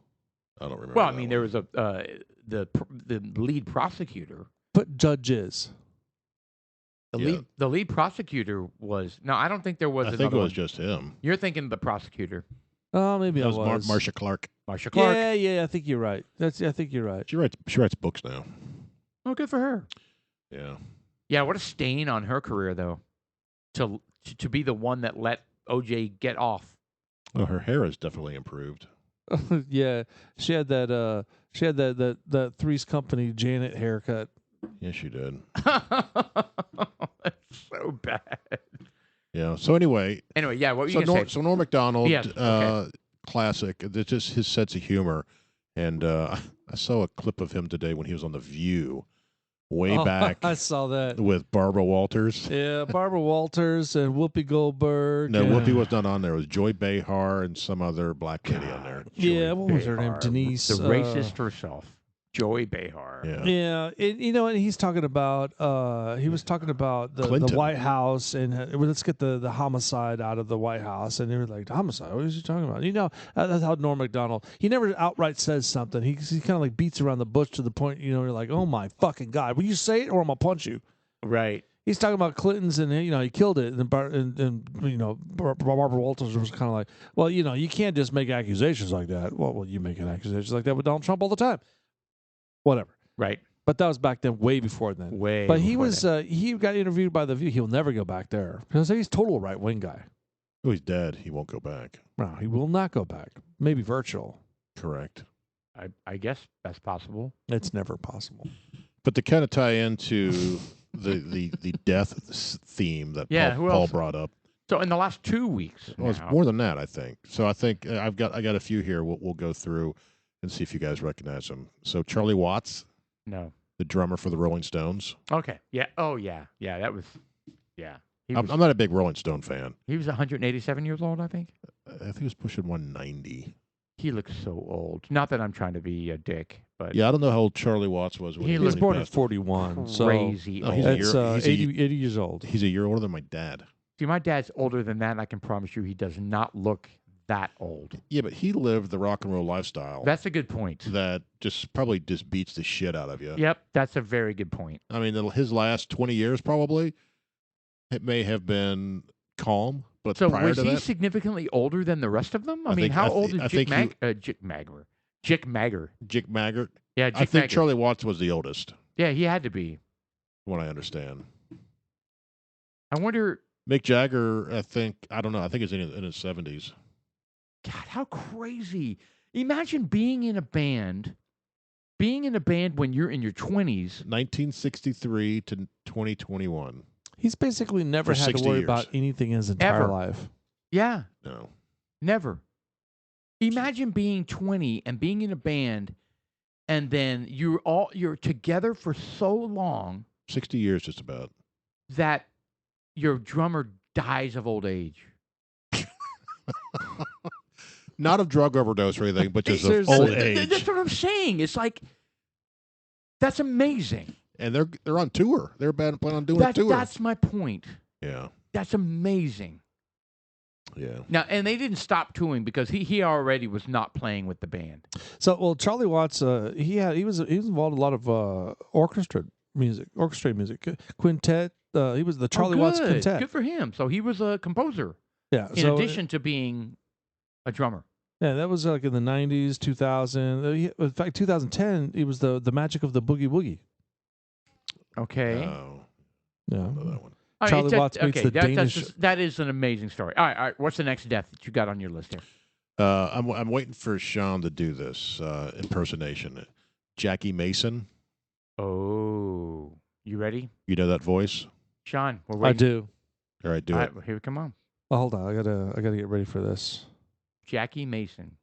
I don't remember. Well, I that mean, one. there was the lead prosecutor. But judges. The lead prosecutor was no. I don't think there was. I another think it was one. just him. You're thinking the prosecutor, Oh, maybe That I was was. Marsha Clark. Marsha Clark. Yeah, I think you're right. I think you're right. She writes books now. Oh, good for her. Yeah. Yeah, what a stain on her career, though, to be the one that let OJ get off. Well, her hair has definitely improved. Yeah, she had that Three's Company Janet haircut. Yes, she did. That's so bad. Yeah. So anyway, Anyway, what were you so gonna say? So Norm Macdonald, Yes, okay. classic. It's just his sense of humor, and I saw a clip of him today when he was on The View, way back I saw that. with Barbara Walters. Yeah, Barbara Walters and Whoopi Goldberg. No, and- Whoopi was not on there. It was Joy Behar and some other black lady on there. Yeah, Joy what was her name? Behar, Denise. the racist herself, Joy Behar. Yeah. Yeah, and he's talking about he was talking about the Clinton. White House and let's get the homicide out of the White House, and they were like, homicide, what is he talking about? That's how Norm Macdonald, he never outright says something. He kind of like beats around the bush to the point, you're like, oh my fucking God, will you say it or I'm gonna punch you? Right. He's talking about Clinton's and he killed it, and Barbara Walters was kind of like, well, you can't just make accusations like that. Well, you making accusations like that with Donald Trump all the time. Whatever. Right. But that was back then, way before then. Way. But he before was that. he got interviewed by The View. He'll never go back there because he's total right wing guy. Oh, he's dead. He won't go back. No, he will not go back. Maybe virtual. Correct. I guess that's possible. It's never possible. But to kind of tie into the death theme that Yeah, who Paul else? brought up. So in the last 2 weeks, Well, it's now- more than that, I think. So I think I got a few here. We'll go through and see if you guys recognize them. So Charlie Watts, No. the drummer for the Rolling Stones. Okay. Yeah. Oh, yeah. Yeah. That was. Yeah. He was, I'm not a big Rolling Stone fan. he was 187 years old, I think. I think he was pushing 190. He looks so old. Not that I'm trying to be a dick, but Yeah, I don't know how old Charlie Watts was when He he He looks was born in passed. 41. So crazy Oh, old. he's a that's year- he's a 80 years old. He's a year older than my dad. See, my dad's older than that, and I can promise you he does not look that old. Yeah, but he lived the rock and roll lifestyle That's a good point. that probably just beats the shit out of you. Yep, that's a very good point. I mean, his last 20 years probably, it may have been calm, but So prior was to he that, significantly older than the rest of them? I, I mean, think- how I old thi- I is think Jick Magger? Jick Magger. Jick Maggart. Yeah, I Jick think Magger. Charlie Watts was the oldest, Yeah, he had to be. from what I understand. I wonder. Mick Jagger, I don't know. I think he's in his 70s. God, how crazy! Imagine being in a band when you're in your 20s. 1963 to 2021. He's basically never For had to 60 worry years. about anything in his entire Ever. life. Yeah, No. never. Imagine being 20 and being in a band, and then you're together for so long 60 years just about. that your drummer dies of old age. Not of drug overdose or anything, but just of Seriously. old That's age. what I'm saying. It's like that's amazing. And they're on tour. They're planning on doing a tour. That's my point. Yeah. That's amazing. Yeah. Now, and they didn't stop touring because he already was not playing with the band. So, well, Charlie Watts, he was involved in a lot of orchestrated music, quintet. He was the Charlie Watts good. quintet. Good for him. So he was a composer Yeah. in so, addition to being a drummer. yeah, that was like in the 90s, 2000. In fact, 2010, it was the Magic of the Boogie Woogie. Okay. Oh, Yeah. I know that one. All right, Charlie it's a- Watts meets the Danish- that is an amazing story. All right. What's the next death that you got on your list here? I'm waiting for Sean to do this impersonation. Jackie Mason. Oh, you ready? You know that voice? Sean, we're I waiting. do. All right, do All it. right, here we come on. Oh, hold on. I gotta get ready for this. Jackie Mason.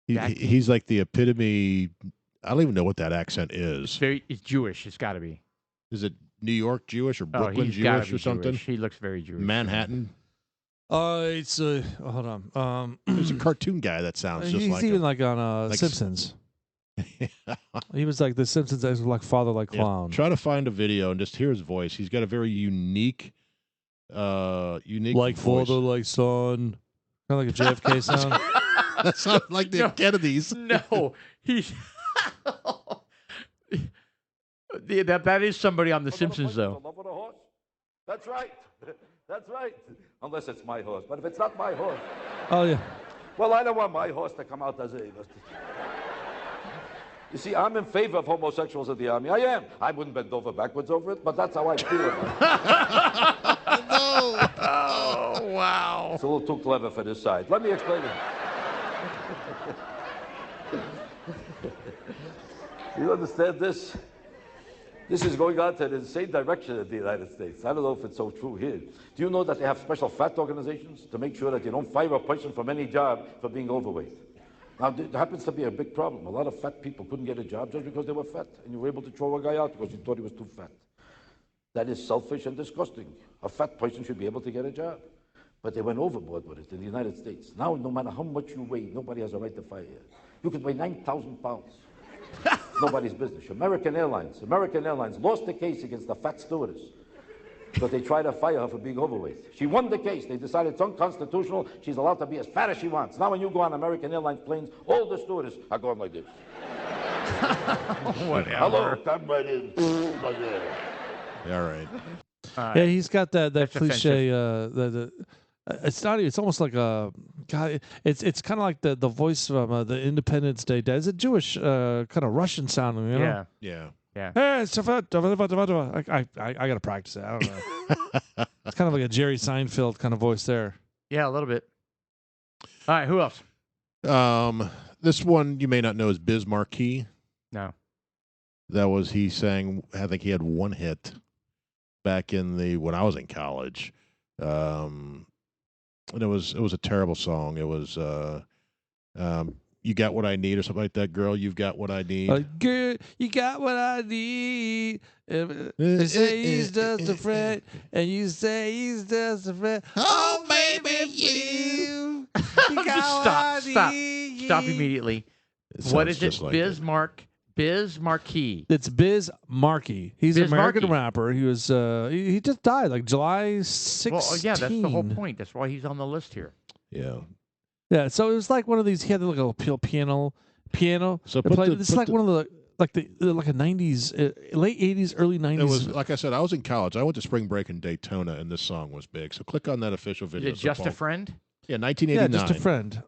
He's like the epitome. I don't even know what that accent is. It's Jewish. It's got to be. Is it New York Jewish or Oh, Brooklyn he's gotta Jewish be or something? Jewish. He looks very Jewish. Manhattan. It's hold on. There's a cartoon guy that sounds just he's like even him. like on Like Simpsons. He was like the Simpsons as like father like clown. Try to find a video and just hear his voice. He's got a very unique like voice. father like son. Kind of like a JFK sound. That sounds like the Kennedys. No, he's that is somebody on The Simpsons, though. Love with a horse? That's right. That's right. Unless it's my horse. But if it's not my horse, Oh yeah. well, I don't want my horse to come out as a. You see, I'm in favor of homosexuals in the army. I am. I wouldn't bend over backwards over it, but that's how I feel about it. Oh, wow. It's a little too clever for this side. Let me explain it. You understand this? This is going on to the same direction in the United States. I don't know if it's so true here. Do you know that they have special fat organizations to make sure that you don't fire a person from any job for being overweight? Now, there happens to be a big problem. A lot of fat people couldn't get a job just because they were fat, and you were able to throw a guy out because you thought he was too fat. That is selfish and disgusting. A fat person should be able to get a job. But they went overboard with it in the United States. Now, no matter how much you weigh, nobody has a right to fire you. You could weigh 9,000 pounds. Nobody's business. American Airlines lost the case against the fat stewardess because they tried to fire her for being overweight. She won the case. They decided it's unconstitutional. She's allowed to be as fat as she wants. Now when you go on American Airlines planes, all the stewardess are going like this. Whatever. Hello, come right in. All right. Yeah, he's got that That's cliche. It's not. It's almost like a God. It's kind of like the voice from the Independence Day. It's a Jewish kind of Russian sounding. You know? Yeah. Yeah. Hey, it's I gotta practice it. I don't know. It's kind of like a Jerry Seinfeld kind of voice there. Yeah, a little bit. All right, who else? This one you may not know is Biz Markie. No. He sang. I think he had one hit back when I was in college. And it was a terrible song. It was You Got What I Need or something like that. Girl, You've Got What I Need. Girl, you got what I need. They say he's just a friend, and you say he's just a friend. Oh, baby, you got Stop immediately. What is it? Biz Markie. It's Biz Markie. He's an American rapper. He was he just died like July 16th. Well, yeah, that's the whole point. That's why he's on the list here. Yeah. Yeah, so it was like one of these. He had like a little piano. So This is like one of the like a 90s, late 80s, early 90s. It was like I said. I was in college. I went to spring break in Daytona, and this song was big. So click on that official video. Is it Just a Friend? Yeah, 1989. Yeah, Just a Friend.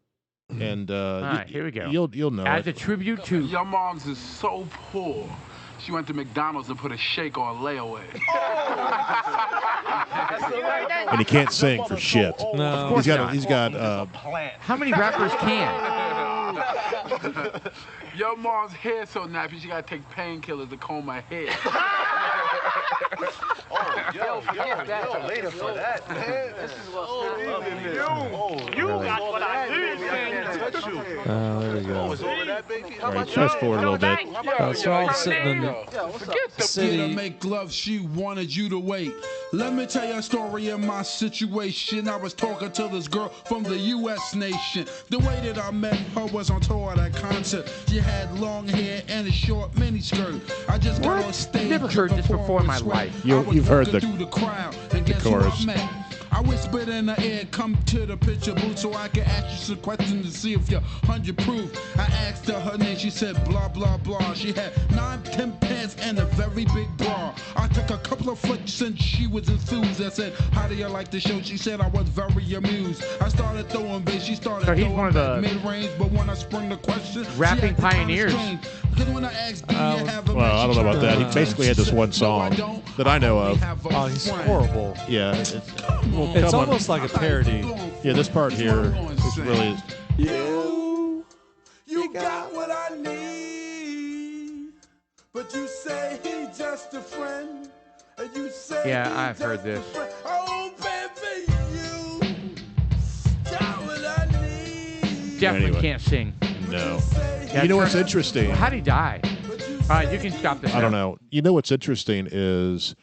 And all right, here we go. You'll know. As a tribute to your mom's is so poor. She went to McDonald's and put a shake on layaway. And he can't sing for shit. No, he's got. how many rappers can? Your mom's hair so nappy, she gotta take painkillers to comb my hair. Later for that. This is what's You got what I need. there we go. All right, fast forward a little bit. So I'm sitting in the city. To make love, she wanted you to wait. Let me tell you a story of my situation. I was talking to this girl from the U.S. nation. The way that I met her was on tour at a concert. She had long hair and a short miniskirt. I just got on stage. I've never heard this before in my life. You've heard the crowd, and guess who chorus. I met? I whispered in the air, come to the picture booth so I can ask you some questions to see if you're 100 proof. I asked her name, she said blah, blah, blah. She had 9-10 pants and a very big bra. I took a couple of flicks and she was enthused. I said, how do you like the show? She said I was very amused. I started throwing bass, she started So he's throwing one of the mid-range, but when I sprung the question, rapping pieneers. Because when I asked, do you have a Well, I don't know about that. He basically had this one song that I know of. Oh, he's horrible. Yeah, It's almost like a parody. Yeah, this part here is really. You got what I need, but you say he's just a friend, And you say Yeah, you I've heard this. Oh, baby, you got what I need. Definitely Anyway. can't sing. No. Yeah, You know what's turn- interesting? How'd he die? All right, you can stop this. I don't know. You know what's interesting is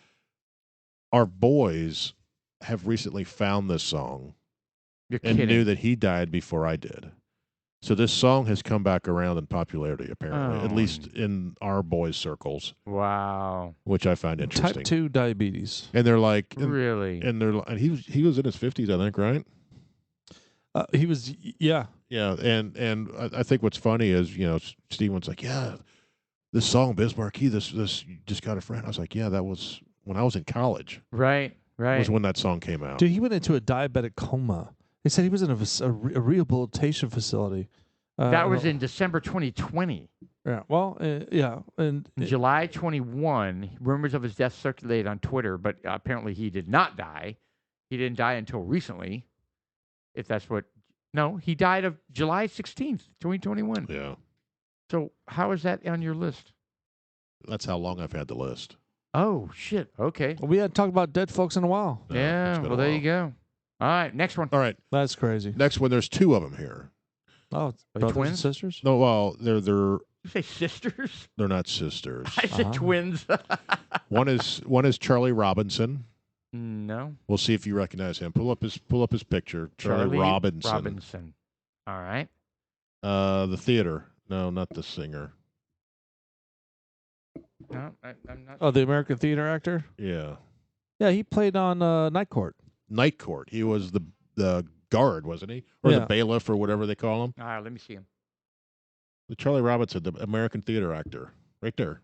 our boys have recently found this song You're and kidding. knew that he died before I did. So this song has come back around in popularity, apparently, at Oh. least in our boys' circles, Wow. which I find interesting. Type 2 diabetes. And they're like, Really? and he was in his 50s, I think, right? He was, yeah. Yeah, and I think what's funny is, Steven's like, yeah, this song Biz Markie, this you just got a friend. I was like, yeah, that was when I was in college. Right. Was when that song came out. Dude, he went into a diabetic coma. They said he was in a rehabilitation facility. That was in December 2020. Yeah. Well, yeah. And In July 21, rumors of his death circulated on Twitter, but apparently he did not die. He didn't die until recently, if that's what. No, he died of July 16th, 2021. Yeah, So how is that on your list? that's how long I've had the list. Oh, shit. Okay. we hadn't talked about dead folks in a while. No, Yeah, it's been a well, there you while. go. All right, next one. All right, That's crazy. next one. There's two of them here. Oh, they brothers twins? and sisters? No, well, they're You say sisters? not sisters. I said Uh-huh. twins. one is Charlie Robinson. No. We'll see if you recognize him. Pull up his picture. Charlie Robinson. Robinson. All right. The theater. No, not the singer. No, I'm not. Oh, the American theater actor? Yeah. Yeah, he played on Night Court. Night Court. He was the guard, wasn't he? Or Yeah. the bailiff or whatever they call him. All right, let me see him. The Charlie Robinson, the American theater actor. Right there.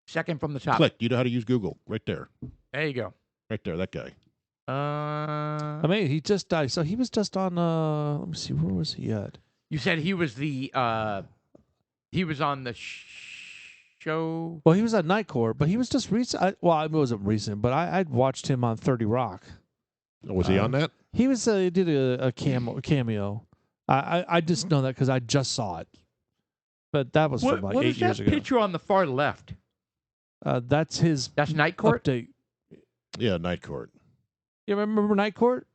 Second from the top. Click. You know how to use Google. Right there. There you go. Right there. That guy. I mean, he just died. So he was just on, let me see, where was he at? You said he was he was on the show. Well, he was at Night Court, but he was just recent. Well, it wasn't recent, but I'd watched him on 30 Rock. Oh, was he on that? He was he did a cameo. I just know that because I just saw it. But that was from like what 8 is years that ago. picture on the far left? That's his That's Night Court. update. Yeah, Night Court. You remember Night Court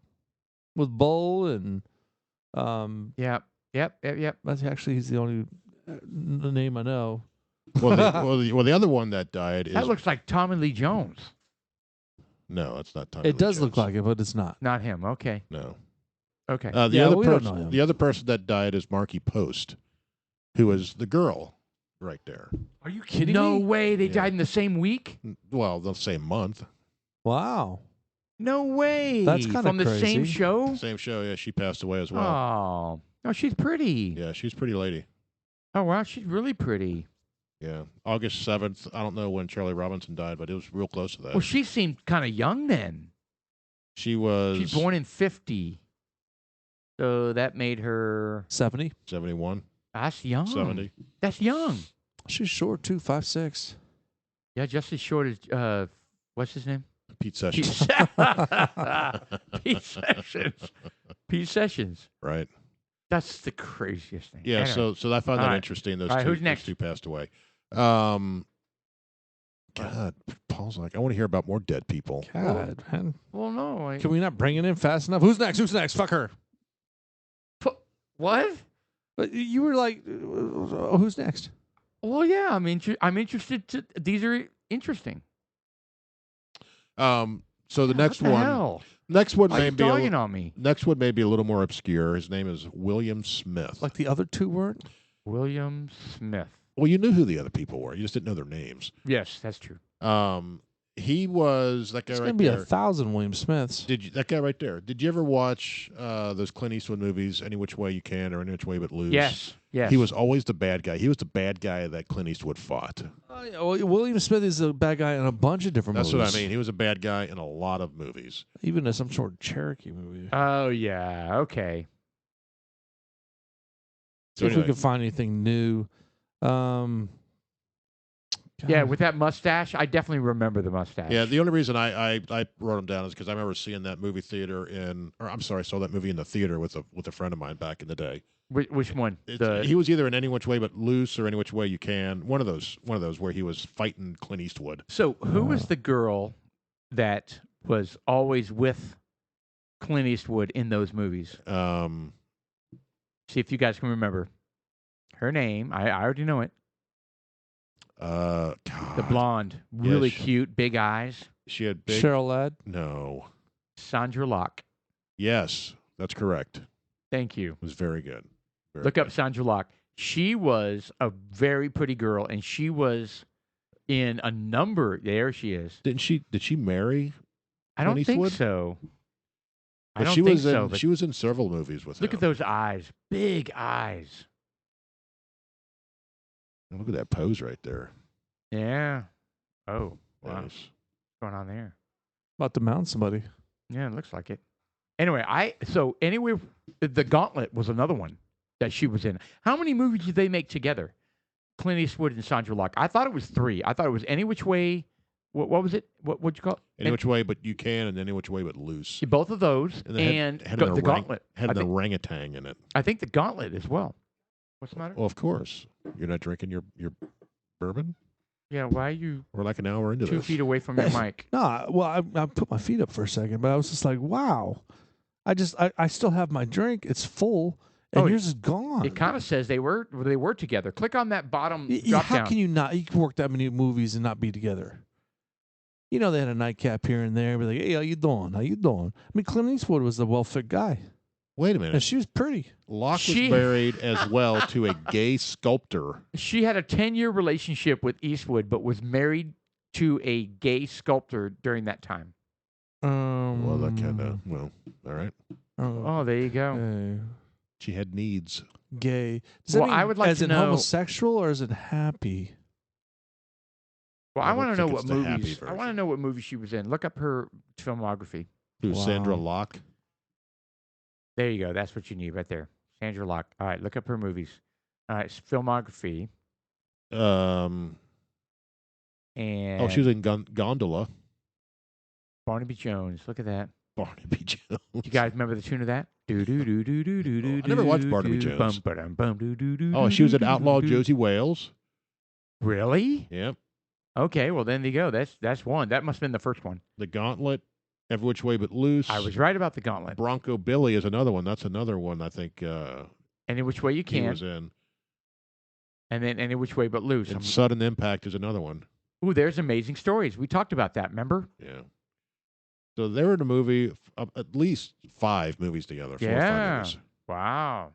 with Bull and Yep. that's actually he's the only name I know. Well, the other one that died is That looks like Tommy Lee Jones. no, it's not Tommy. It Lee does look Jones. like it, but it's not. Not him. Okay. No. Okay. The Yeah, other we don't person, know him. the other person that died is Marky Post, who was the girl right there. Are you kidding no me? way. They Yeah. died in the same week. Well, the same month, Wow. No way. That's kinda from the same crazy. show. same show. Yeah, she passed away as well. Oh, no, she's pretty. Yeah, she's a pretty lady. Oh wow, she's really pretty. Yeah, August 7th. I don't know when Charlie Robinson died, but it was real close to that. Well, she seemed kind of young then. She was She's born in 50, so that made her. 70. 71, That's young. 70. That's young. She's short too, 5'6". Yeah, just as short as what's his name? Pete Pete, Sessions. Pete Sessions. Pete Sessions. Right. That's the craziest thing. Yeah. Anyway. So I found All that right. interesting. Those All right, two. who's next? Those two passed away. God, Paul's like, I want to hear about more dead people. God, man. Well, no. Can we not bring it in fast enough? Who's next? Who's next? Fuck her. What? But you were like, who's next? Well, yeah. I'm interested. These are interesting. So the next what the one, hell? next one Are may you be a dogging little, on me? next one may be a little more obscure. His name is William Smith. Like the other two weren't? William Smith. Well, you knew who the other people were. You just didn't know their names. Yes, that's true. He was that guy There's right going to be there. 1,000 William Smiths. That guy right there? Did you ever watch those Clint Eastwood movies, Any Which Way You Can or Any Which Way But Lose? Yes. He was always the bad guy. He was the bad guy that Clint Eastwood fought. Yeah, well, William Smith is a bad guy in a bunch of different That's movies. what I mean. He was a bad guy in a lot of movies. Even in some sort of Cherokee movie. Oh yeah. Okay. See if we anyway. can find anything new. Yeah, God. with that mustache, I definitely remember the mustache. Yeah, the only reason I wrote him down is because I remember seeing that movie I saw that movie in the theater with a friend of mine back in the day. Which one? He was either in Any Which Way But Loose or Any Which Way You Can. One of those where he was fighting Clint Eastwood. So who was the girl that was always with Clint Eastwood in those movies? See if you guys can remember her name. I already know it. God. The blonde, really cute, big eyes. She had big. Cheryl Ladd. No. Sandra Locke. Yes, that's correct. Thank you. It was very good. Very Look up good. Sandra Locke. She was a very pretty girl, and she was in a number. There she is. Did she marry? I don't Clint think Eastwood? so. I But don't she think was so. in, But she was in several movies with look him. at those eyes, big eyes. Look at that pose right there. Yeah. Oh, wow. Nice. What's going on there? About to mount somebody. Yeah, it looks like it. Anyway, the Gauntlet was another one that she was in. How many movies did they make together? Clint Eastwood and Sandra Locke. I thought it was 3. I thought it was Any Which Way. What was it? What'd you call it? Any Which Way But You Can and Any Which Way But Loose. Both of those And had the Gauntlet. Had an orangutan in it. I think the Gauntlet as well. What's the matter? Well, of course. You're not drinking your bourbon? Yeah, why are you We're like an hour into 2 this. feet away from your mic? No, well, I put my feet up for a second, but I was just like, wow. I still have my drink. It's full, and yours is gone. It kind of says they were together. Click on that bottom drop How down. can you not? You can work that many movies and not be together. You know, they had a nightcap here and there. Be like, hey, how you doing? How you doing? I mean, Clint Eastwood was the well-fit guy, Wait a and minute. she was pretty. Locke was married as well to a gay sculptor. She had a 10-year relationship with Eastwood, but was married to a gay sculptor during that time. Well, that kind of, all right. Oh, there you go. She had needs. Gay. Does that Well, mean I would like as to in know- homosexual or is it happy? Well, I I don't want to know think what it's the happy movies. I want to version. know what movie she was in. Look up her filmography. Who, Wow. Sandra Locke? There you go. That's what you need right there. Sandra Locke. All right, look up her movies. All right, filmography. And Oh, she was in Gondola. Barnaby Jones. Look at that. Barnaby Jones. Do you guys remember the tune of that? Do do do do do do do. I never watched Barnaby do, Jones. Bum, ba-dum, bum, do, do, do, Oh, do, she was do, in do, Outlaw do. Josie Wales. Really? Yep. Okay, well then there you go. That's one. That must have been the first one. The Gauntlet. Every Which Way But Loose. I was right about the Gauntlet. Bronco Billy is another one. That's another one I think Any Which Way You he Can, was in. and then Any Which Way But Loose. And Sudden Impact is another one. Ooh, there's Amazing Stories. We talked about that. Remember? Yeah. So they were in a movie, at least 5 movies together. 4 or 5 Yeah. movies. Wow.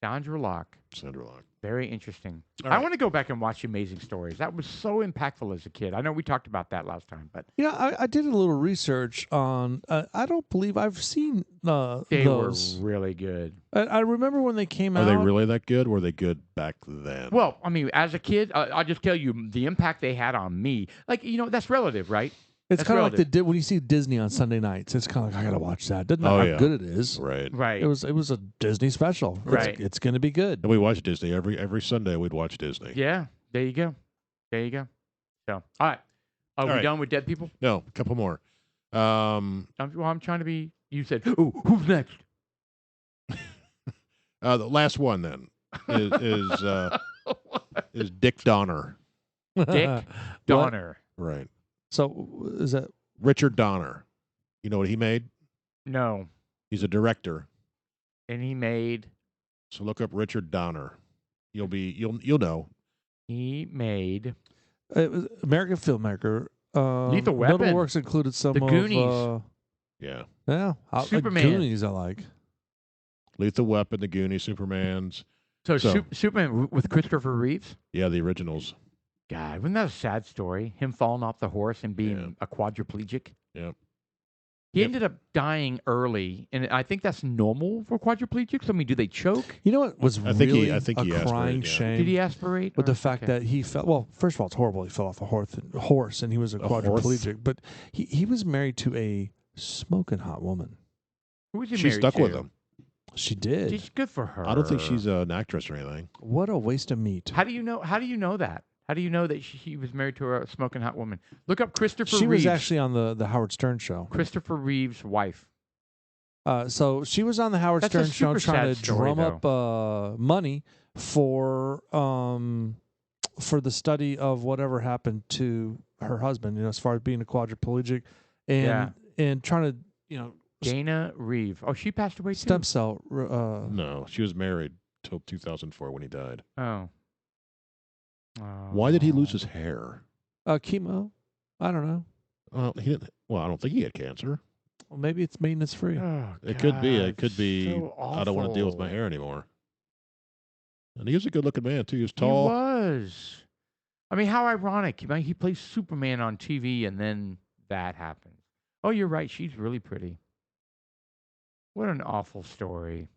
Sandra Locke. Sandra Locke. Very interesting. All I right. want to go back and watch Amazing Stories. That was so impactful as a kid. I know we talked about that last time, but You know, I did a little research on. I don't believe I've seen they those. were really good. I remember when they came Are out. they really that good? Were they good back then? Well, I mean, as a kid, I'll just tell you the impact they had on me. Like, that's relative, right? It's That's kind of like relative. when you see Disney on Sunday nights. It's kind of like I gotta watch that. Doesn't matter Oh, how yeah. good it is. right. Right. It was a Disney special. Right. It's gonna be good. And we watched Disney every Sunday. We'd watch Disney. Yeah. There you go. There you go. So, all right. Are we right. done with dead people? No, a couple more. I'm trying to be. You said, "Ooh, who's next?" The last one then is Dick Donner. Dick Donner. Right. So is that Richard Donner. You know what he made? No, He's a director. and he made. So look up Richard Donner. You'll know. He made. it was American filmmaker? Lethal Notable Weapon. works included some The of Goonies. Yeah. Superman. Goonies I like. Lethal Weapon, The Goonies, Supermans. So, So- Superman with Christopher Reeves. Yeah, the originals. God, wasn't that a sad story? Him falling off the horse and being Yeah. a quadriplegic. Yep. He Yep. ended up dying early, and I think that's normal for quadriplegics. I mean, do they choke? You know what was I think he- really I think a he aspirated, crying yeah. shame? Did he aspirate? With or- the fact okay. that he fell. Well, first of all, it's horrible. He fell off a horse, and he was a horse? quadriplegic. But he was married to a smoking hot woman. Who was he She married stuck to? with him. She did. She's good for her. I don't think she's an actress or anything. What a waste of meat. How do you know? How do you know that? How do you know that he was married to a smoking hot woman? Look up Christopher She Reeves. was actually on the Howard Stern show. Christopher Reeves' wife. So she was on the Howard That's a Stern show super trying sad to story, drum up money for the study of whatever happened to her husband. As far as being a quadriplegic, and trying to Dana Reeve. Oh, she passed away too. stem cell. No, she was married till 2004 when he died. Oh. Why did he lose his hair? Chemo. I don't know. Well, he didn't. Well, I don't think he had cancer. Well, maybe it's maintenance free. Oh, It could be. It could God, be. so I don't want to deal with my awful. hair anymore. And he was a good-looking man too. He was He tall. was. I mean, how ironic. He plays Superman on TV, and then that happens. Oh, you're right. She's really pretty. What an awful story.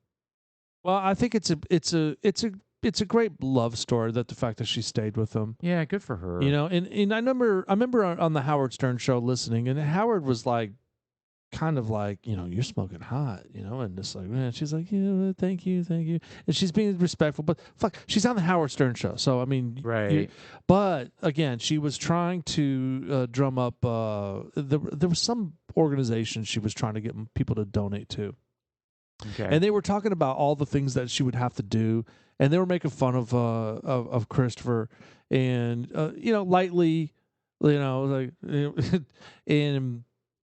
Well, I think it's a great love story, that the fact that she stayed with him. Yeah, good for her. And I remember on the Howard Stern show listening, and Howard was like, kind of like, you're smoking hot, and just like, man, she's like, yeah, thank you, and she's being respectful, but fuck, she's on the Howard Stern show, so I mean, Right. but again, she was trying to drum up. There was some organization she was trying to get people to donate to. Okay. And they were talking about all the things that she would have to do, and they were making fun of Christopher, and lightly, like,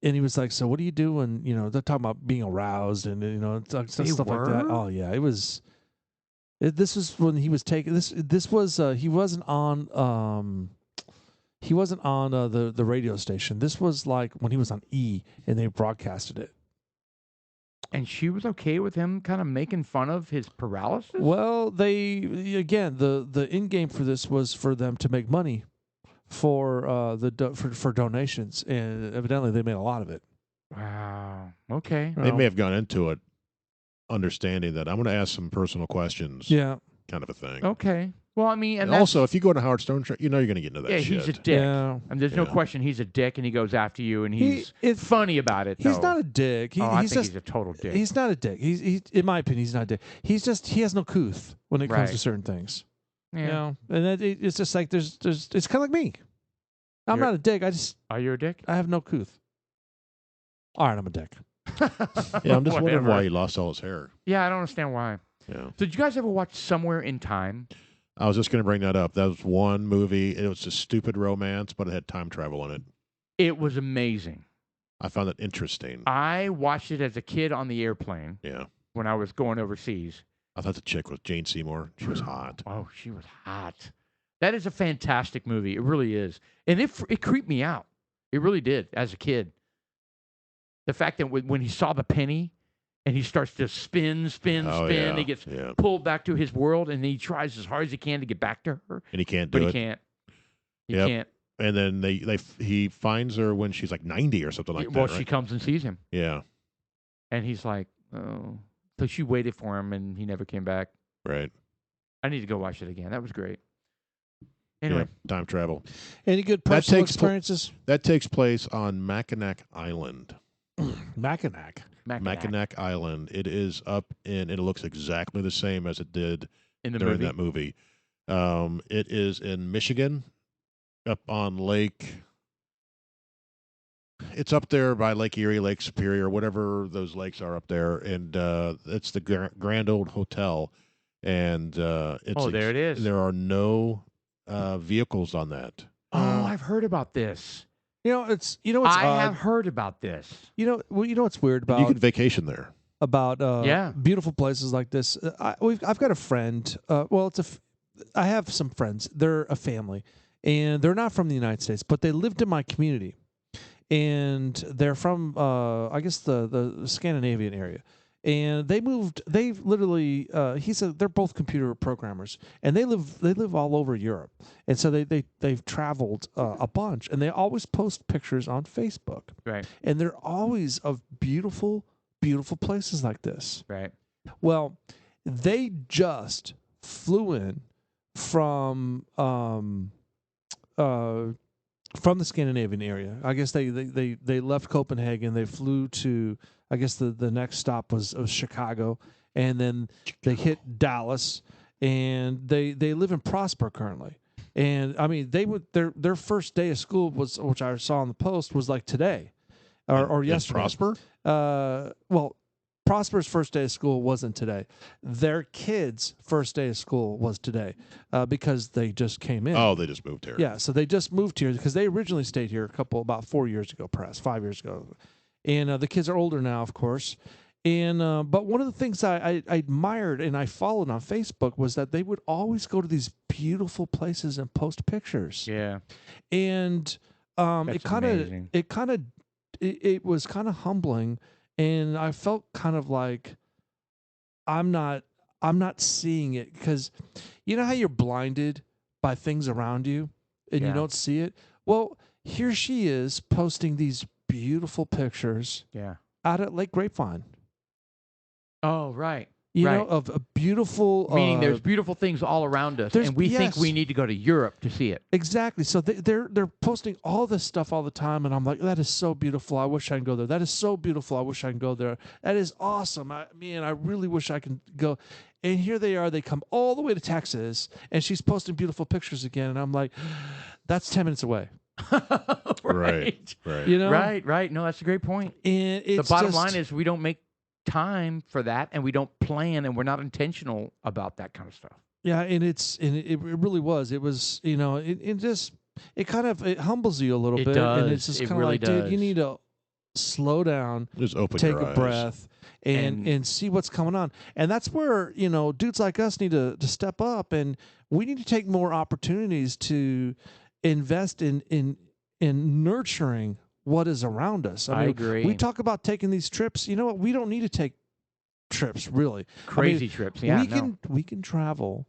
and he was like, "So what do you do?" And they're talking about being aroused, and stuff like that. were? Oh yeah, it was. This was when he was taking this. This was he wasn't on. He wasn't on the radio station. This was like when he was on E, and they broadcasted it. And she was okay with him kind of making fun of his paralysis? Well, the end game for this was for them to make money for for donations, and evidently they made a lot of it. Wow. Okay. They may have gone into it understanding that I'm going to ask some personal questions. Yeah. Kind of a thing. Okay. Well, I mean, And that's- also, if you go to Howard Stern show, you're going to get into that yeah, shit. he's a dick. Yeah. And there's no Yeah. question he's a dick, and he goes after you, and he's It's funny about it. He's though. not a dick. I He's think just he's a total dick. he's not a dick. He's in my opinion, he's not a dick. He has no couth when it comes to Right. certain things. yeah. And it's just like there's it's kind of like me. I'm You're- not a dick. Are you a dick? I have no couth. All right, I'm a dick. Yeah, I'm just wondering Whatever. why he lost all his hair. Yeah, I don't understand why. Yeah. So did you guys ever watch Somewhere in Time? I was just going to bring that up. That was one movie. It was a stupid romance, but it had time travel in it. It was amazing. I found it interesting. I watched it as a kid on the airplane Yeah. when I was going overseas. I thought the chick was Jane Seymour. She was hot. Oh, she was hot. That is a fantastic movie. It really is. And it creeped me out. It really did as a kid. The fact that when he saw the penny and he starts to spin, Oh, yeah. he gets Yeah. pulled back to his world, and he tries as hard as he can to get back to her, And he can't but do he it. can't. He Yep. can't. And then he finds her when she's like 90 or something like Well, that. she Right? comes and sees him, Yeah. and he's like, oh. So she waited for him, and he never came back. Right. I need to go watch it again. That was great. Anyway, Yeah. Time travel. Any good That personal takes pl- experiences? That takes place on Mackinac Island. Mackinac. Mackinac Island. It is up in. It looks exactly the same as it did in the during movie. that movie. It is in Michigan, up on Lake. It's up there by Lake Erie, Lake Superior, whatever those lakes are up there, and it's the Grand Old Hotel, and it's Oh, there it is. There are no vehicles on that. Oh, I've heard about this. It's I odd. have heard about this. You know what's weird You about can vacation there. Yeah. beautiful places like this. I've got a friend. I have some friends. They're a family, and they're not from the United States, but they lived in my community, and they're from I guess the Scandinavian area. And they moved. They've literally. They're both computer programmers, and they live all over Europe. And so they've traveled a bunch, and they always post pictures on Facebook. Right. And they're always of beautiful, beautiful places like this. Right. Well, they just flew in from the Scandinavian area. I guess they left Copenhagen. They flew to. I guess the next stop was Chicago, and then they hit Dallas, and they live in Prosper currently. And I mean, they would their first day of school was, which I saw on the post, was like today, or In yesterday. Prosper? Well, Prosper's first day of school wasn't today. Their kids' first day of school was today, because they just came in. Oh, they just moved here. Yeah, so they just moved here because they originally stayed here about 4 years ago, perhaps 5 years ago, and the kids are older now, of course. And but one of the things I admired and I followed on Facebook was that they would always go to these beautiful places and post pictures. Yeah. And That's amazing. it was kind of humbling, and I felt kind of like I'm not seeing it, because you know how you're blinded by things around you and you Yeah. don't see it. Well, here she is posting these beautiful pictures Yeah. out at Lake Grapevine. Oh, right. You Right. know, of a beautiful Meaning there's beautiful things all around us, there's- and we think yes. we need to go to Europe to see it. exactly. So they're posting all this stuff all the time, and I'm like, that is so beautiful. I wish I could go there. That is so beautiful. I wish I could go there. That is awesome. I really wish I could go. And here they are. They come all the way to Texas, and she's posting beautiful pictures again. And I'm like, that's 10 minutes away. Right. You know, Right. No, that's a great point. And The it's bottom just- line is we don't make time for that, and we don't plan, and we're not intentional about that kind of stuff. yeah, and it really was. It was, you know, it kind of humbles you a little It bit, and it's does. just It kind of really like, dude, you does. need to slow down. Just open Take your a eyes. breath and see what's going on. And that's where, you know, dudes like us need to step up, and we need to take more opportunities to invest in nurturing what is around us. I mean, agree. We talk about taking these trips. You know what? We don't need to take trips, really. Crazy trips. Yeah. we can travel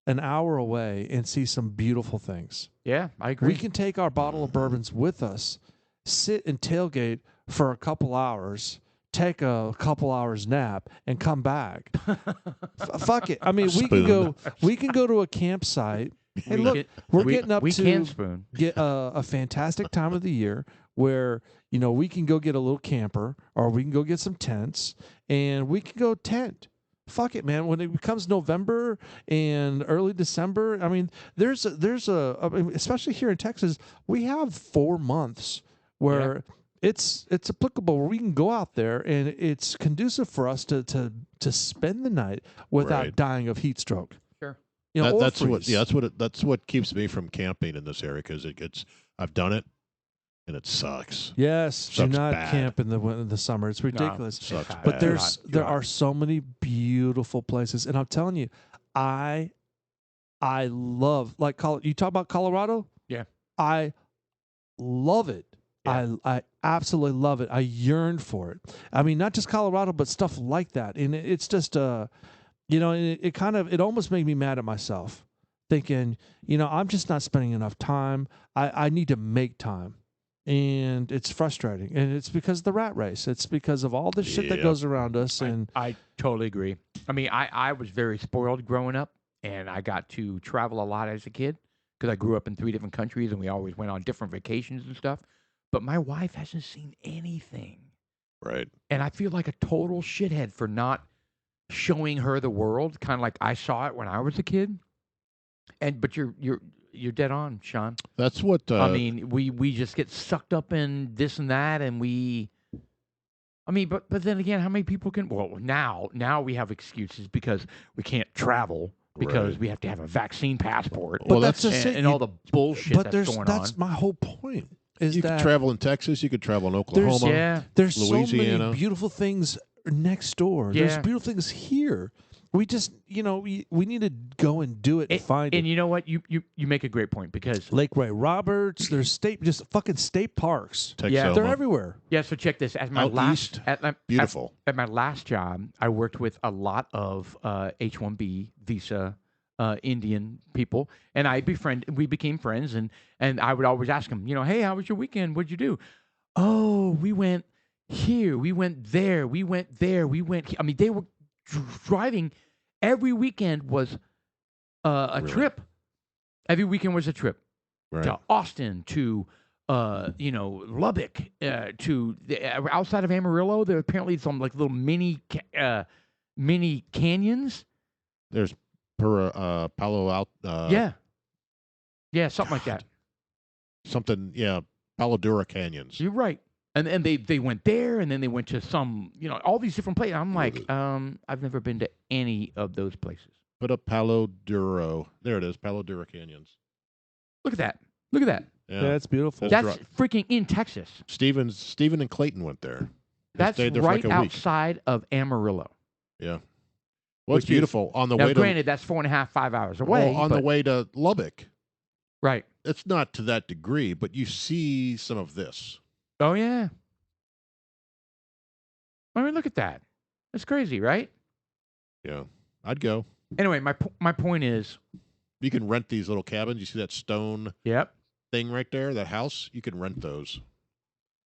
an hour away and see some beautiful things. Yeah, I agree. We can take our bottle of bourbons with us, sit and tailgate for a couple hours, take a couple hours nap, and come back. Fuck it. I mean, we can go to a campsite. And We look, can- we're we- getting up we to can spoon. get a fantastic time of the year where, you know, we can go get a little camper, or we can go get some tents, and we can go tent. Fuck it, man. When it becomes November and early December, I mean, there's I mean, especially here in Texas, we have 4 months where it's applicable, where we can go out there and it's conducive for us to spend the night without Right. dying of heat stroke. Sure. You know, or That's what. freeze. Yeah, that's what keeps me from camping in this area, because I've done it, and it sucks. Yes, do Sucks not bad. camp in the summer. It's ridiculous. Sucks hot. But bad. there are so many beautiful places, and I'm telling you, I love, like, you talk about Colorado. Yeah. I love it. Yeah. I absolutely love it. I yearn for it. I mean, not just Colorado, but stuff like that. And it's just you know, it almost made me mad at myself, thinking, you know, I'm just not spending enough time. I need to make time. And it's frustrating, and it's because of the rat race. It's because of all the shit that Yeah. goes around us. And I totally agree. I mean, I was very spoiled growing up, and I got to travel a lot as a kid because I grew up in 3 different countries, and we always went on different vacations and stuff. But my wife hasn't seen anything, Right. and I feel like a total shithead for not showing her the world, kind of like I saw it when I was a kid. But you're dead on, Sean. That's what. I mean, we just get sucked up in this and that, and but then again, how many people can? Well, now we have excuses because we can't travel because Right. we have to have a vaccine passport. Well, that's that's just it. and all the bullshit but that's going that's on. my whole point. Is you that could travel in Texas. You could travel in Oklahoma. Yeah, there's so Louisiana. many beautiful things next door. Yeah. There's beautiful things here. We just, you know, we need to go and do it and find and it. you know what? You make a great point because Lake Ray Roberts. There's just fucking state parks. Yeah. Texoma. They're everywhere. yeah. So check this. At my Out last east, at beautiful. At my last job, I worked with a lot of H-1B visa Indian people, and we became friends, and I would always ask them, you know, hey, how was your weekend? What'd you do? Oh, we went here, we went there, we went there, we went here. I mean, they were driving. Every weekend was a Really? trip. Every weekend was a trip Right. to Austin, to Lubbock, to outside of Amarillo. There are apparently some like little mini canyons. There's Palo Alto. Yeah. Yeah, something like that. Something, yeah, Paladura Canyons. You're right. And they went there, and then they went to some, all these different places. I'm like, I've never been to any of those places. Put up Palo Duro. There it is, Palo Duro Canyons. Look at that. Look at that. Yeah, it's beautiful. That's freaking in Texas. Steven and Clayton went there. They That's stayed there for right like a week. outside of Amarillo. Yeah. Well, it's beautiful. On the Now, way granted, that's 4.5, 5 hours away. Well, on the way to Lubbock. Right. It's not to that degree, but you see some of this. Oh, yeah. I mean, look at that. That's crazy, right? Yeah. I'd go. Anyway, my point is, You can rent these little cabins. You see that stone yep. thing right there, that house? You can rent those.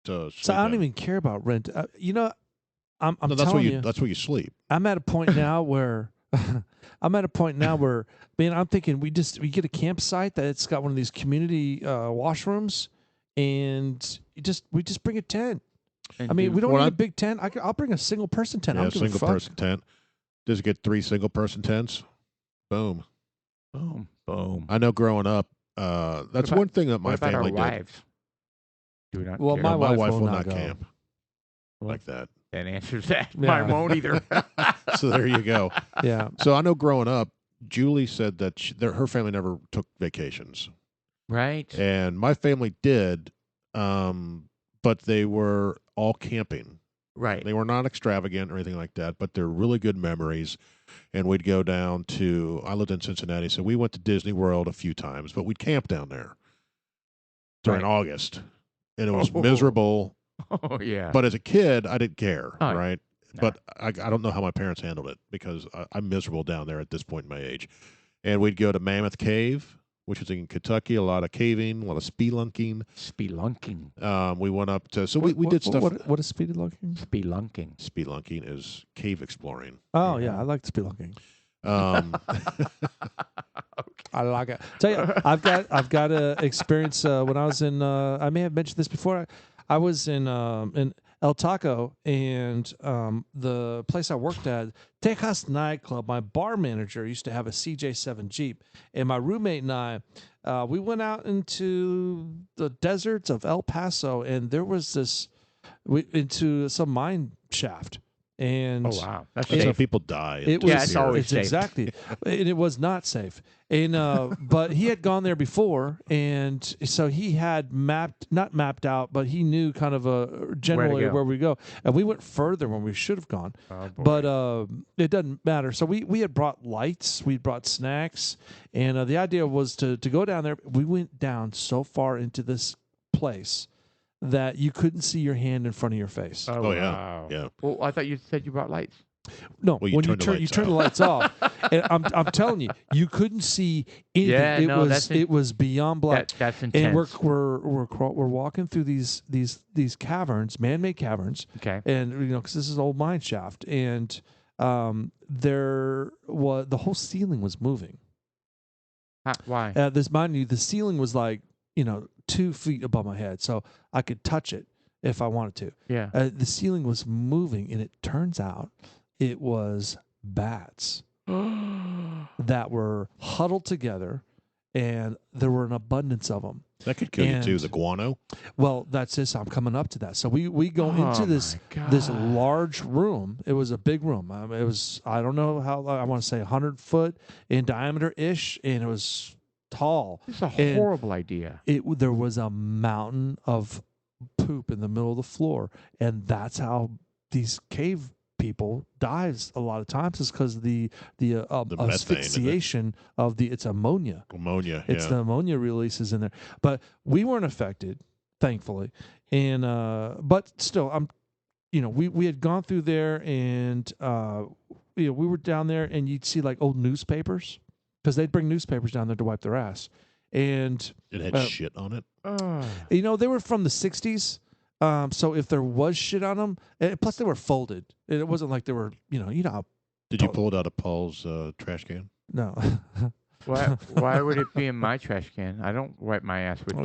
To sleep So I don't in. even care about rent. I'm No, that's telling where you, that's where you sleep. I'm at a point now where man, I'm thinking we get a campsite that it's got one of these community washrooms, and we just bring a tent. And I mean, do- we don't Well, need a big tent. I'll bring a single person tent. I Yeah, don't give a single fuck. person tent. Just get 3 single person tents. Boom. Boom. Boom. I know growing up, that's about- one thing that my What about our family did. wives? Do we not Well, care? my My wife wife will will not not go. camp like that. That answers that. Yeah. Mine won't either. So there you go. Yeah. So I know growing up, Julie said that her family never took vacations, Right. and my family did, but they were all camping. Right. They were not extravagant or anything like that, but they're really good memories. And we'd go down to, I lived in Cincinnati, so we went to Disney World a few times, but we'd camp down there during Right. August. And it was Oh. miserable. Oh, yeah. But as a kid, I didn't care, Oh, right? no. But I don't know how my parents handled it because I'm miserable down there at this point in my age. And we'd go to Mammoth Cave, which is in Kentucky, a lot of caving, a lot of spelunking. Spelunking. We went up to, so we did stuff. What is spelunking? Spelunking. Spelunking is cave exploring. Oh yeah, I like spelunking. Um, I like it. Tell you, I've got a experience when I was in. I may have mentioned this before. I was in El Taco, and the place I worked at, Tejas nightclub. My bar manager used to have a CJ7 Jeep, and my roommate and I, we went out into the deserts of El Paso, and there was this into some mine shaft. And Oh, wow. That's That's how safe. people die. it was Yeah, it's always safe. exactly, and it was not safe. And but he had gone there before, and so he had not mapped out, but he knew kind of generally go. where we go. And we went further when we should have gone, Oh, boy. but it doesn't matter. So we had brought lights, we brought snacks, and the idea was to go down there. We went down so far into this place that you couldn't see your hand in front of your face. Oh, yeah. wow. Yeah. Well, I thought you said you brought lights. No, Well, you when you turn the turn lights the lights off, and I'm telling you, you couldn't see anything. Yeah, it no, was that's it was beyond black. That's intense. And we're walking through these caverns, man-made caverns, okay. and because this is an old mine shaft, and there was the whole ceiling was moving. Why? Mind you, the ceiling was like 2 feet above my head, so I could touch it if I wanted to. Yeah. The ceiling was moving, and it turns out it was bats that were huddled together, and there were an abundance of them. That could kill you too, And- the guano. Well, that's this. I'm coming up to that. So we go Oh, into this my this God. large room. It was a big room. It was, I don't know how, I want to say 100 foot in diameter ish, and it was tall. This is a And horrible idea. There was a mountain of poop in the middle of the floor, and that's how these cave people dies a lot of times, is because the methane, isn't it? asphyxiation of it's ammonia. Ammonia. It's Yeah. the ammonia releases in there. But we weren't affected, thankfully. And but still, we had gone through there, and we were down there, and you'd see like old newspapers, because they'd bring newspapers down there to wipe their ass. And It had shit on it. they were from the 60s. So if there was shit on them, and plus they were folded. It wasn't like they were, how, Did you pull it out of Paul's trash can? no. Why would it be in my trash can? I don't wipe my ass with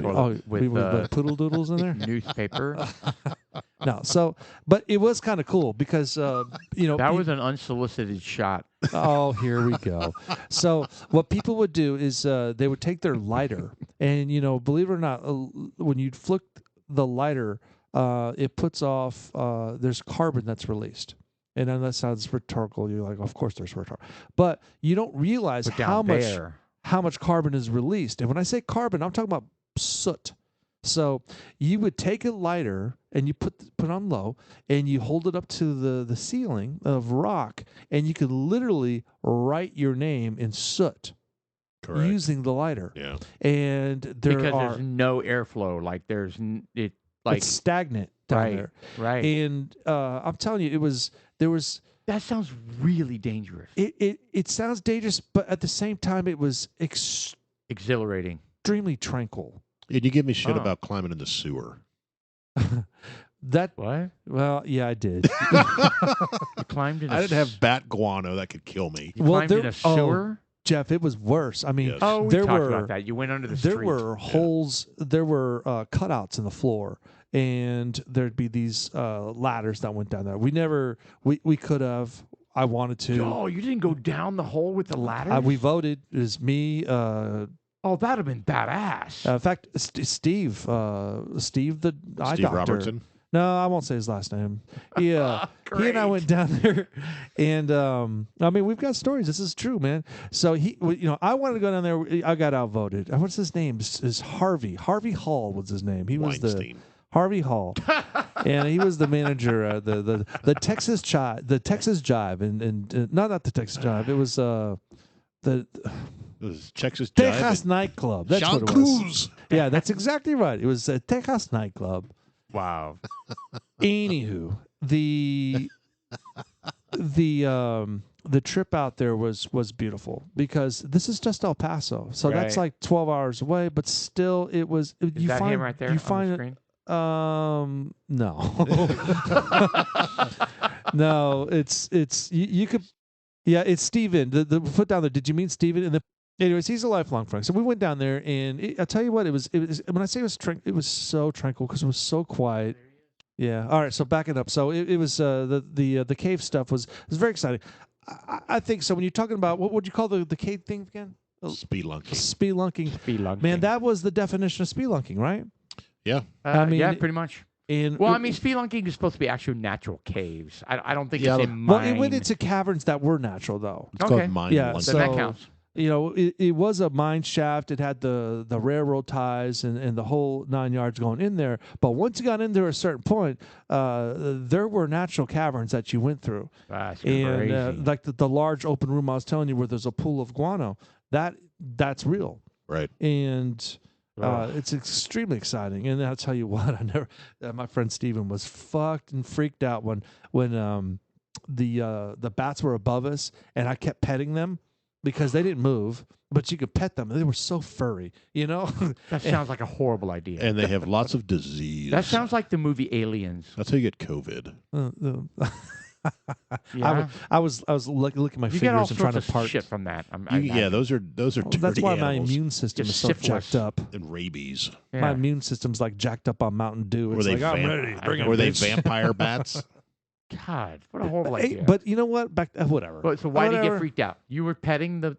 we with poodle doodles in there? newspaper. No. So, but it was kind of cool because, That was an unsolicited shot. oh, here we go. So what people would do is they would take their lighter And believe it or not, when you flick the lighter, it puts off. There's carbon that's released. And then that sounds rhetorical. You're like, of course there's rhetorical, but you don't realize how much carbon is released. And when I say carbon, I'm talking about soot. So you would take a lighter and you put it on low, and you hold it up to the ceiling of rock, and you could literally write your name in soot. Correct. Using the lighter. Yeah. And there's no airflow. Like it's stagnant down there. Right. And I'm telling you, that sounds really dangerous. It sounds dangerous, but at the same time, it was exhilarating, extremely tranquil. And you give me shit about climbing in the sewer. What? Well, yeah, I did. You climbed in. I didn't have bat guano that could kill me. You climbed in a sewer. Jeff, it was worse. I mean, Yes. we talked about that. You went under the street. There were holes. There were cutouts in the floor, and there'd be these ladders that went down there. We could have. I wanted to. Oh, you didn't go down the hole with the ladder? We voted. It was me. Oh, that'd have been badass. In fact, Steve, the eye Steve doctor. Robertson? No, I won't say his last name. Yeah, he and I went down there, and I mean, we've got stories. This is true, man. So I wanted to go down there. I got outvoted. What's his name? Is Harvey? Harvey Hall was his name. He was Weinstein. Harvey Hall, and he was the manager. The Texas Jive, and not the Texas Jive. It was the. It was Texas Texas nightclub. That's what it was. Yeah, that's exactly right. It was a Texas nightclub. Wow. Anywho, the trip out there was beautiful because this is just El Paso, so that's like 12 hours away. But still, it was. Is that him right there? You on find the screen? No, no. It's you could. Yeah, it's Steven. The put down there. Did you mean Steven? Anyways, he's a lifelong friend. So we went down there, and I'll tell you what, it was. When I say it was so tranquil because it was so quiet. Yeah. All right. So backing up. So it was the cave stuff was very exciting. I think so. When you're talking about what would you call the cave thing again? Spelunking. Spelunking. Man, that was the definition of spelunking, right? Yeah. I mean, yeah, pretty much. And I mean, spelunking is supposed to be actual natural caves. I don't think it's a mine. Well, it went into caverns that were natural, though. It's called mine. Yeah, so that counts. It was a mine shaft. It had the railroad ties and the whole 9 yards going in there. But once you got into a certain point, there were natural caverns that you went through. That's crazy. And like the large open room I was telling you where there's a pool of guano, that's real. Right. And it's extremely exciting. And I'll tell you what, my friend Steven was fucked and freaked out when the bats were above us and I kept petting them. Because they didn't move, but you could pet them. They were so furry, That sounds like a horrible idea. And they have lots of disease. That sounds like the movie Aliens. That's how you get COVID. Yeah. I was looking at my fingers and trying to part shit from that. Those are dirty that's why my animals. immune system is so syphilis. jacked up. And rabies. Yeah. My immune system's like jacked up on Mountain Dew. It's like I'm ready. Bring it. Were they vampire bats? God, what a horrible idea. But you know what? Whatever. So why did you get freaked out? You were petting the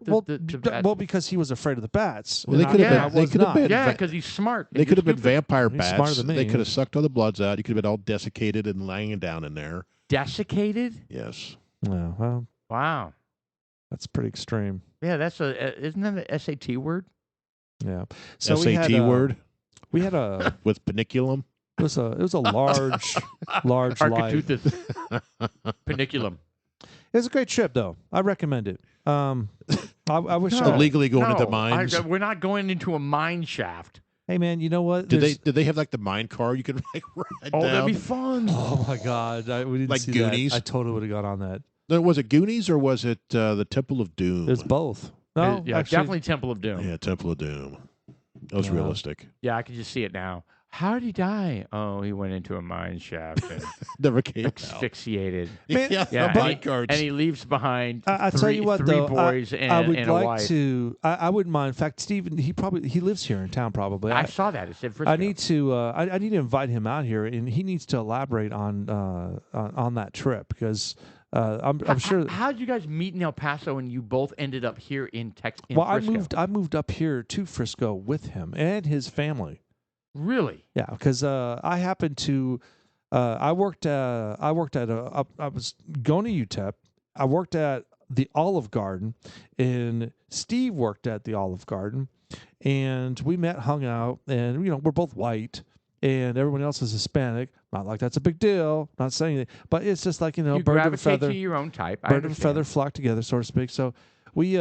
bat? Well, because he was afraid of the bats. Well, they could have been. Yeah, because he's smart. They could have been vampire He's bats. smarter than me. They could have sucked all the bloods out. You could have been all desiccated and laying down in there. Desiccated? Yes. Yeah, well, Wow. that's pretty extreme. Yeah, isn't that an SAT word? Yeah. So SAT word We had a with paniculum. It was a large light. Architeuthis paniculum. It was a great trip, though. I recommend it. I wish No. Illegally going into mines. We're not going into a mine shaft. Hey, man, you know what? Did they have like the mine car you could like ride down? That'd be fun. Oh my God, we didn't Like see Goonies? that. I totally would have got on that. No, was it Goonies or was it the Temple of Doom? It was both. No, Yeah, actually, definitely Temple of Doom. Yeah, Temple of Doom. That was realistic. Yeah, I can just see it now. How did he die? Oh, he went into a mine shaft and Never came out. asphyxiated. Man, Yeah, Yeah, the mine cards. and he leaves behind I tell you what, three though, boys and, I would and a like wife. to. I wouldn't mind. In fact, Steven, he lives here in town, probably. I saw that. It said Frisco. I need to. I need to invite him out here, and he needs to elaborate on that trip because I'm sure. How did you guys meet in El Paso and you both ended up here in Texas? Well, Frisco? I moved up here to Frisco with him and his family. Really? Yeah, because I happened to. I worked at I was going to UTEP. I worked at the Olive Garden, and Steve worked at the Olive Garden, and we met, hung out, and we're both white, and everyone else is Hispanic. Not like that's a big deal. Not saying anything, but it's just like You bird of a gravitate feather, to your own type. I bird of a understand. feather flock together, so to speak. So we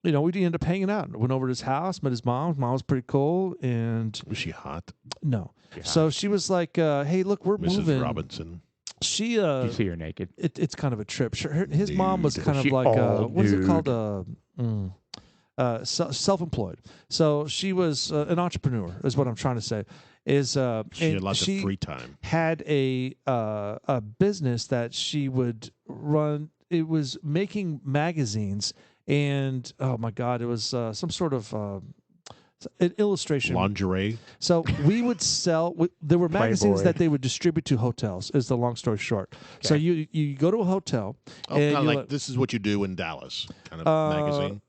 we ended up hanging out. Went over to his house, met his mom. His mom was pretty cool, and Was she hot? no. Yeah. So she was like, "Hey, look, we're Mrs. moving." Robinson. She Did you see her naked? it's kind of a trip. His mom was Dude. kind of She like all what is it called? nude. Self-employed. So she was an entrepreneur, is what I'm trying to say. Is She had and lots she of free time. had a business that she would run. It was making magazines, and oh my God, it was some sort of an illustration. Lingerie. So we would sell. There were magazines Playboy. that they would distribute to hotels. Is the long story short. So Okay. you go to a hotel, Oh, and kinda you like let- this is what you do in Dallas kind of magazine.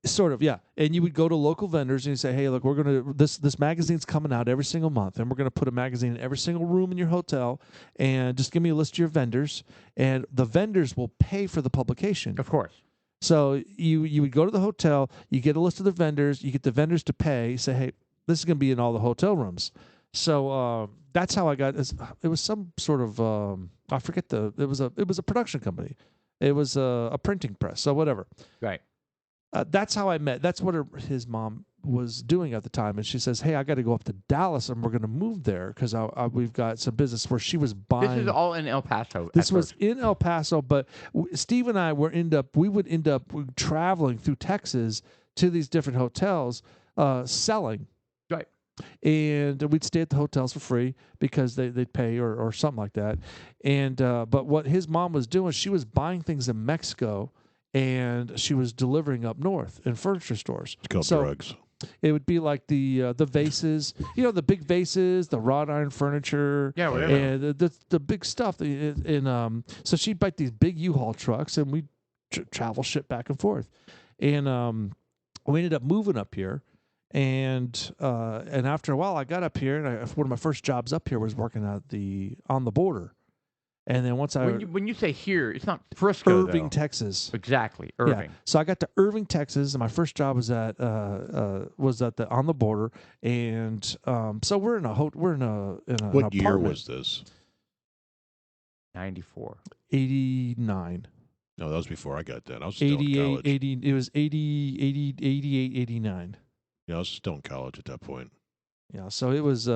sort of, yeah. And you would go to local vendors and you say, "Hey, look, we're gonna this magazine's coming out every single month, and we're gonna put a magazine in every single room in your hotel, and just give me a list of your vendors, and the vendors will pay for the publication." Of course. So you would go to the hotel, you get a list of the vendors, you get the vendors to pay. You say, "Hey, this is gonna be in all the hotel rooms." So that's how I got. It was some sort of I forget it was a production company. It was a printing press. So whatever. Right. That's how I met. That's what his mom was doing at the time, and she says, "Hey, I got to go up to Dallas, and we're going to move there because we've got some business where she was buying." This is all in El Paso. This at was first. in El Paso, but Steve and I we would end up traveling through Texas to these different hotels, selling. Right. And we'd stay at the hotels for free because they'd pay or something like that. And but what his mom was doing, she was buying things in Mexico, and she was delivering up north in furniture stores. It's called So drugs. it would be like the vases, the big vases, the wrought iron furniture, Yeah, whatever. and the big stuff. So she'd bike these big U-Haul trucks, and we'd travel shit back and forth. And we ended up moving up here. And after a while, I got up here, and one of my first jobs up here was working on the border. And then once When you say here, it's not Frisco, Irving, though. Texas. Exactly, Yeah. Irving. So I got to Irving, Texas, and my first job was at the on the border. And so we're in an What year apartment. was this? 94. 89. No, that was before I got that. I was still in 88, college. 80, it was 88, 89. Yeah, I was still in college at that point. Yeah, so it was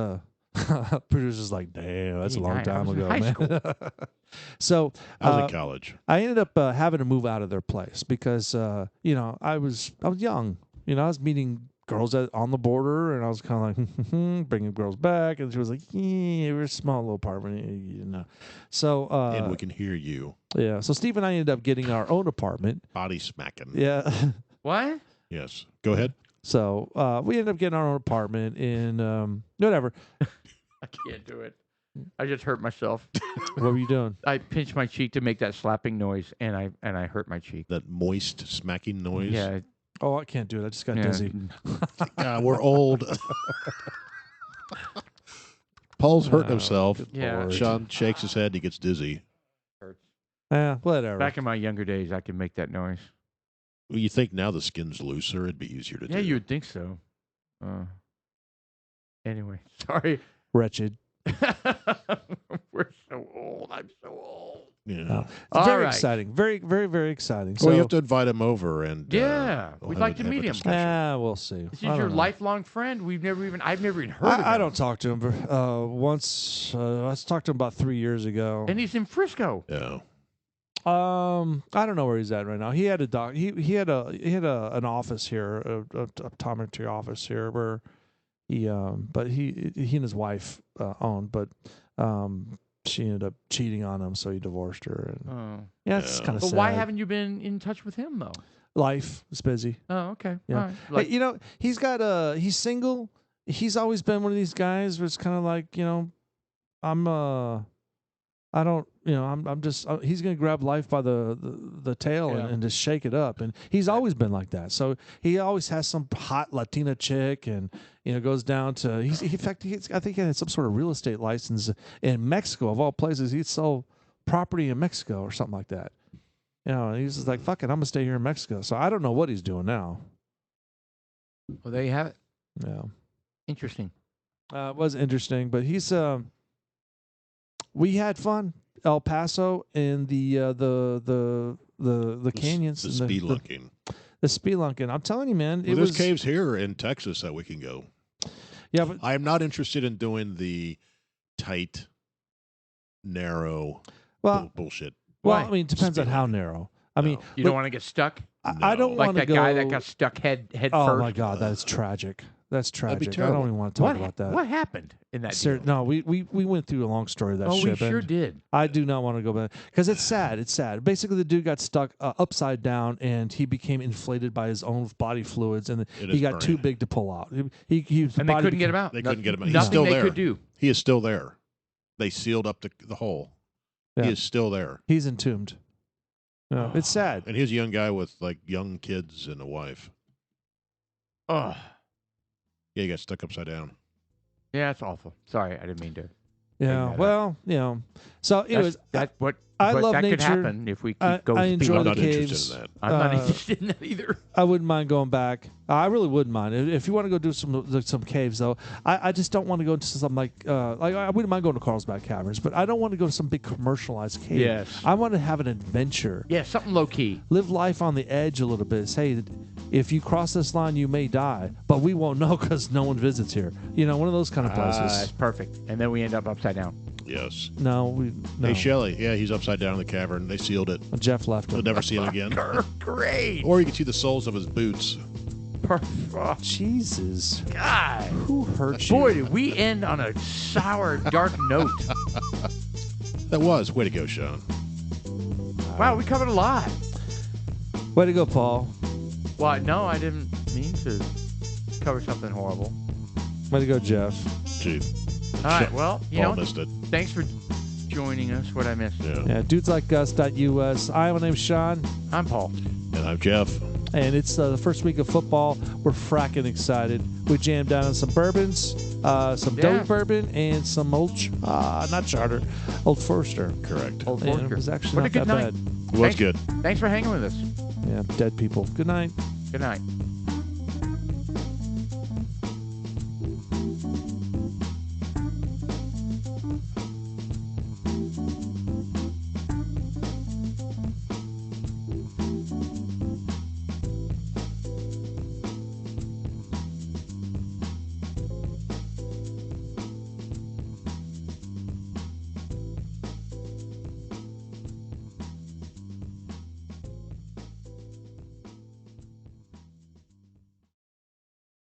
producer's like, damn, that's a long 89, I time was in ago, high man. school. So I was in college. I ended up having to move out of their place because I was young. I was meeting girls on the border, and I was kind of like bringing girls back, and she was like, "Yeah, we're a small little apartment, So And we can hear you yeah, so Steve and I ended up getting our own apartment. body smacking. Yeah, What? Yes. Go ahead. so we ended up getting our own apartment in whatever. I can't do it. I just hurt myself. What were you doing? I pinched my cheek to make that slapping noise, and I hurt my cheek. That moist smacking noise. Yeah. Oh, I can't do it. I just got yeah. dizzy. We're old. Paul's hurting Oh, himself. good Yeah. Lord. Sean shakes his head. He gets dizzy. Hurts. Whatever. Back in my younger days, I could make that noise. Well, you think now the skin's looser, it'd be easier to do. Yeah, you would think so. Anyway, sorry. Wretched. We're so old. I'm so old. Yeah. No. It's All very right. exciting. Very, very, very exciting. Well, So, you have to invite him over, and Yeah, we'll we'd have like a- to have a meet him. discussion. we'll see. This is I your don't know. lifelong friend. I've never even heard of him. I don't talk to him once. I talked to him about 3 years ago. And he's in Frisco. Yeah. I don't know where he's at right now. He had a he had an office here, a optometry office here, where but he and his wife owned, but she ended up cheating on him, so he divorced her. And Oh. yeah, it's Yeah. kind of But sad. why haven't you been in touch with him, though? Life is busy. Oh, okay. Yeah. All right. Like, Hey, he's got he's single. He's always been one of these guys where it's kind of like, I'm I don't, I'm just, he's going to grab life by the tail Yeah. and just shake it up. And he's always been like that. So he always has some hot Latina chick and, goes down to, in fact, I think he had some sort of real estate license in Mexico, of all places. He'd sell property in Mexico or something like that. And he's just like, fuck it, I'm going to stay here in Mexico. So I don't know what he's doing now. Well, there you have it. Yeah. Interesting. It was interesting, but he's, we had fun. El Paso and the canyons, the and spelunking. the spelunking. I'm telling you, man, Well, there's caves here in Texas that we can go. Yeah, but I am not interested in doing the tight, narrow bullshit. Well, Why? I mean, it depends on how narrow. I mean, You don't want to get stuck? I don't Like want to that go. guy that got stuck head Oh first? my God, that's tragic. That's That'd be tragic. I terrible. don't even want to talk about that. What happened in that Sir, deal? no, we went through a long story of that Oh, shit. we sure and did. I do not want to go back because it's sad. It's sad. Basically, the dude got stuck upside down and he became inflated by his own body fluids, and he got too big to pull out. He And they couldn't get him out. They couldn't get him out. He's Nothing still they there. could do. He is still there. They sealed up the hole. Yeah. He is still there. He's entombed. No, it's sad. And he's a young guy with like young kids and a wife. Oh, Yeah, he got stuck upside down. yeah, it's awful. Sorry, I didn't mean to. Yeah. that Well, So, anyways, That I but love that could nature. happen if we keep I going. enjoy I'm the not caves. interested in that. I'm not uh, interested in that either. I wouldn't mind going back. I really wouldn't mind if you want to go do some caves though. I just don't want to go to some like I wouldn't mind going to Carlsbad Caverns, but I don't want to go to some big commercialized cave. Yes. I want to have an adventure. Yeah, something low key. Live life on the edge a little bit. Say, if you cross this line, you may die, but we won't know because no one visits here. One of those kind of places. That's perfect. And then we end up upside down. Yes. No. Hey, Shelley. Yeah, he's upside down in the cavern. They sealed it. Jeff left We'll him. never see him again. Great. Or you can see the soles of his boots. Oh, Jesus. God. Who hurt you? Boy, did we end on a sour, dark note. That was. Way to go, Sean. Wow, we covered a lot. Way to go, Paul. Well, no, I didn't mean to cover something horrible. Way to go, Jeff. Gee. All right, well, Paul missed it. thanks for joining us. What I missed. Yeah. Dudeslikeus.us. My name's Sean. I'm Paul. And I'm Jeff. And it's the first week of football. We're fracking excited. We jammed down on some bourbons, some Doe bourbon, and some Old Forester. Correct. Old And Forester. it was actually What not a good that night. bad. It was good. Thanks for hanging with us. Yeah, dead people. Good night. Good night.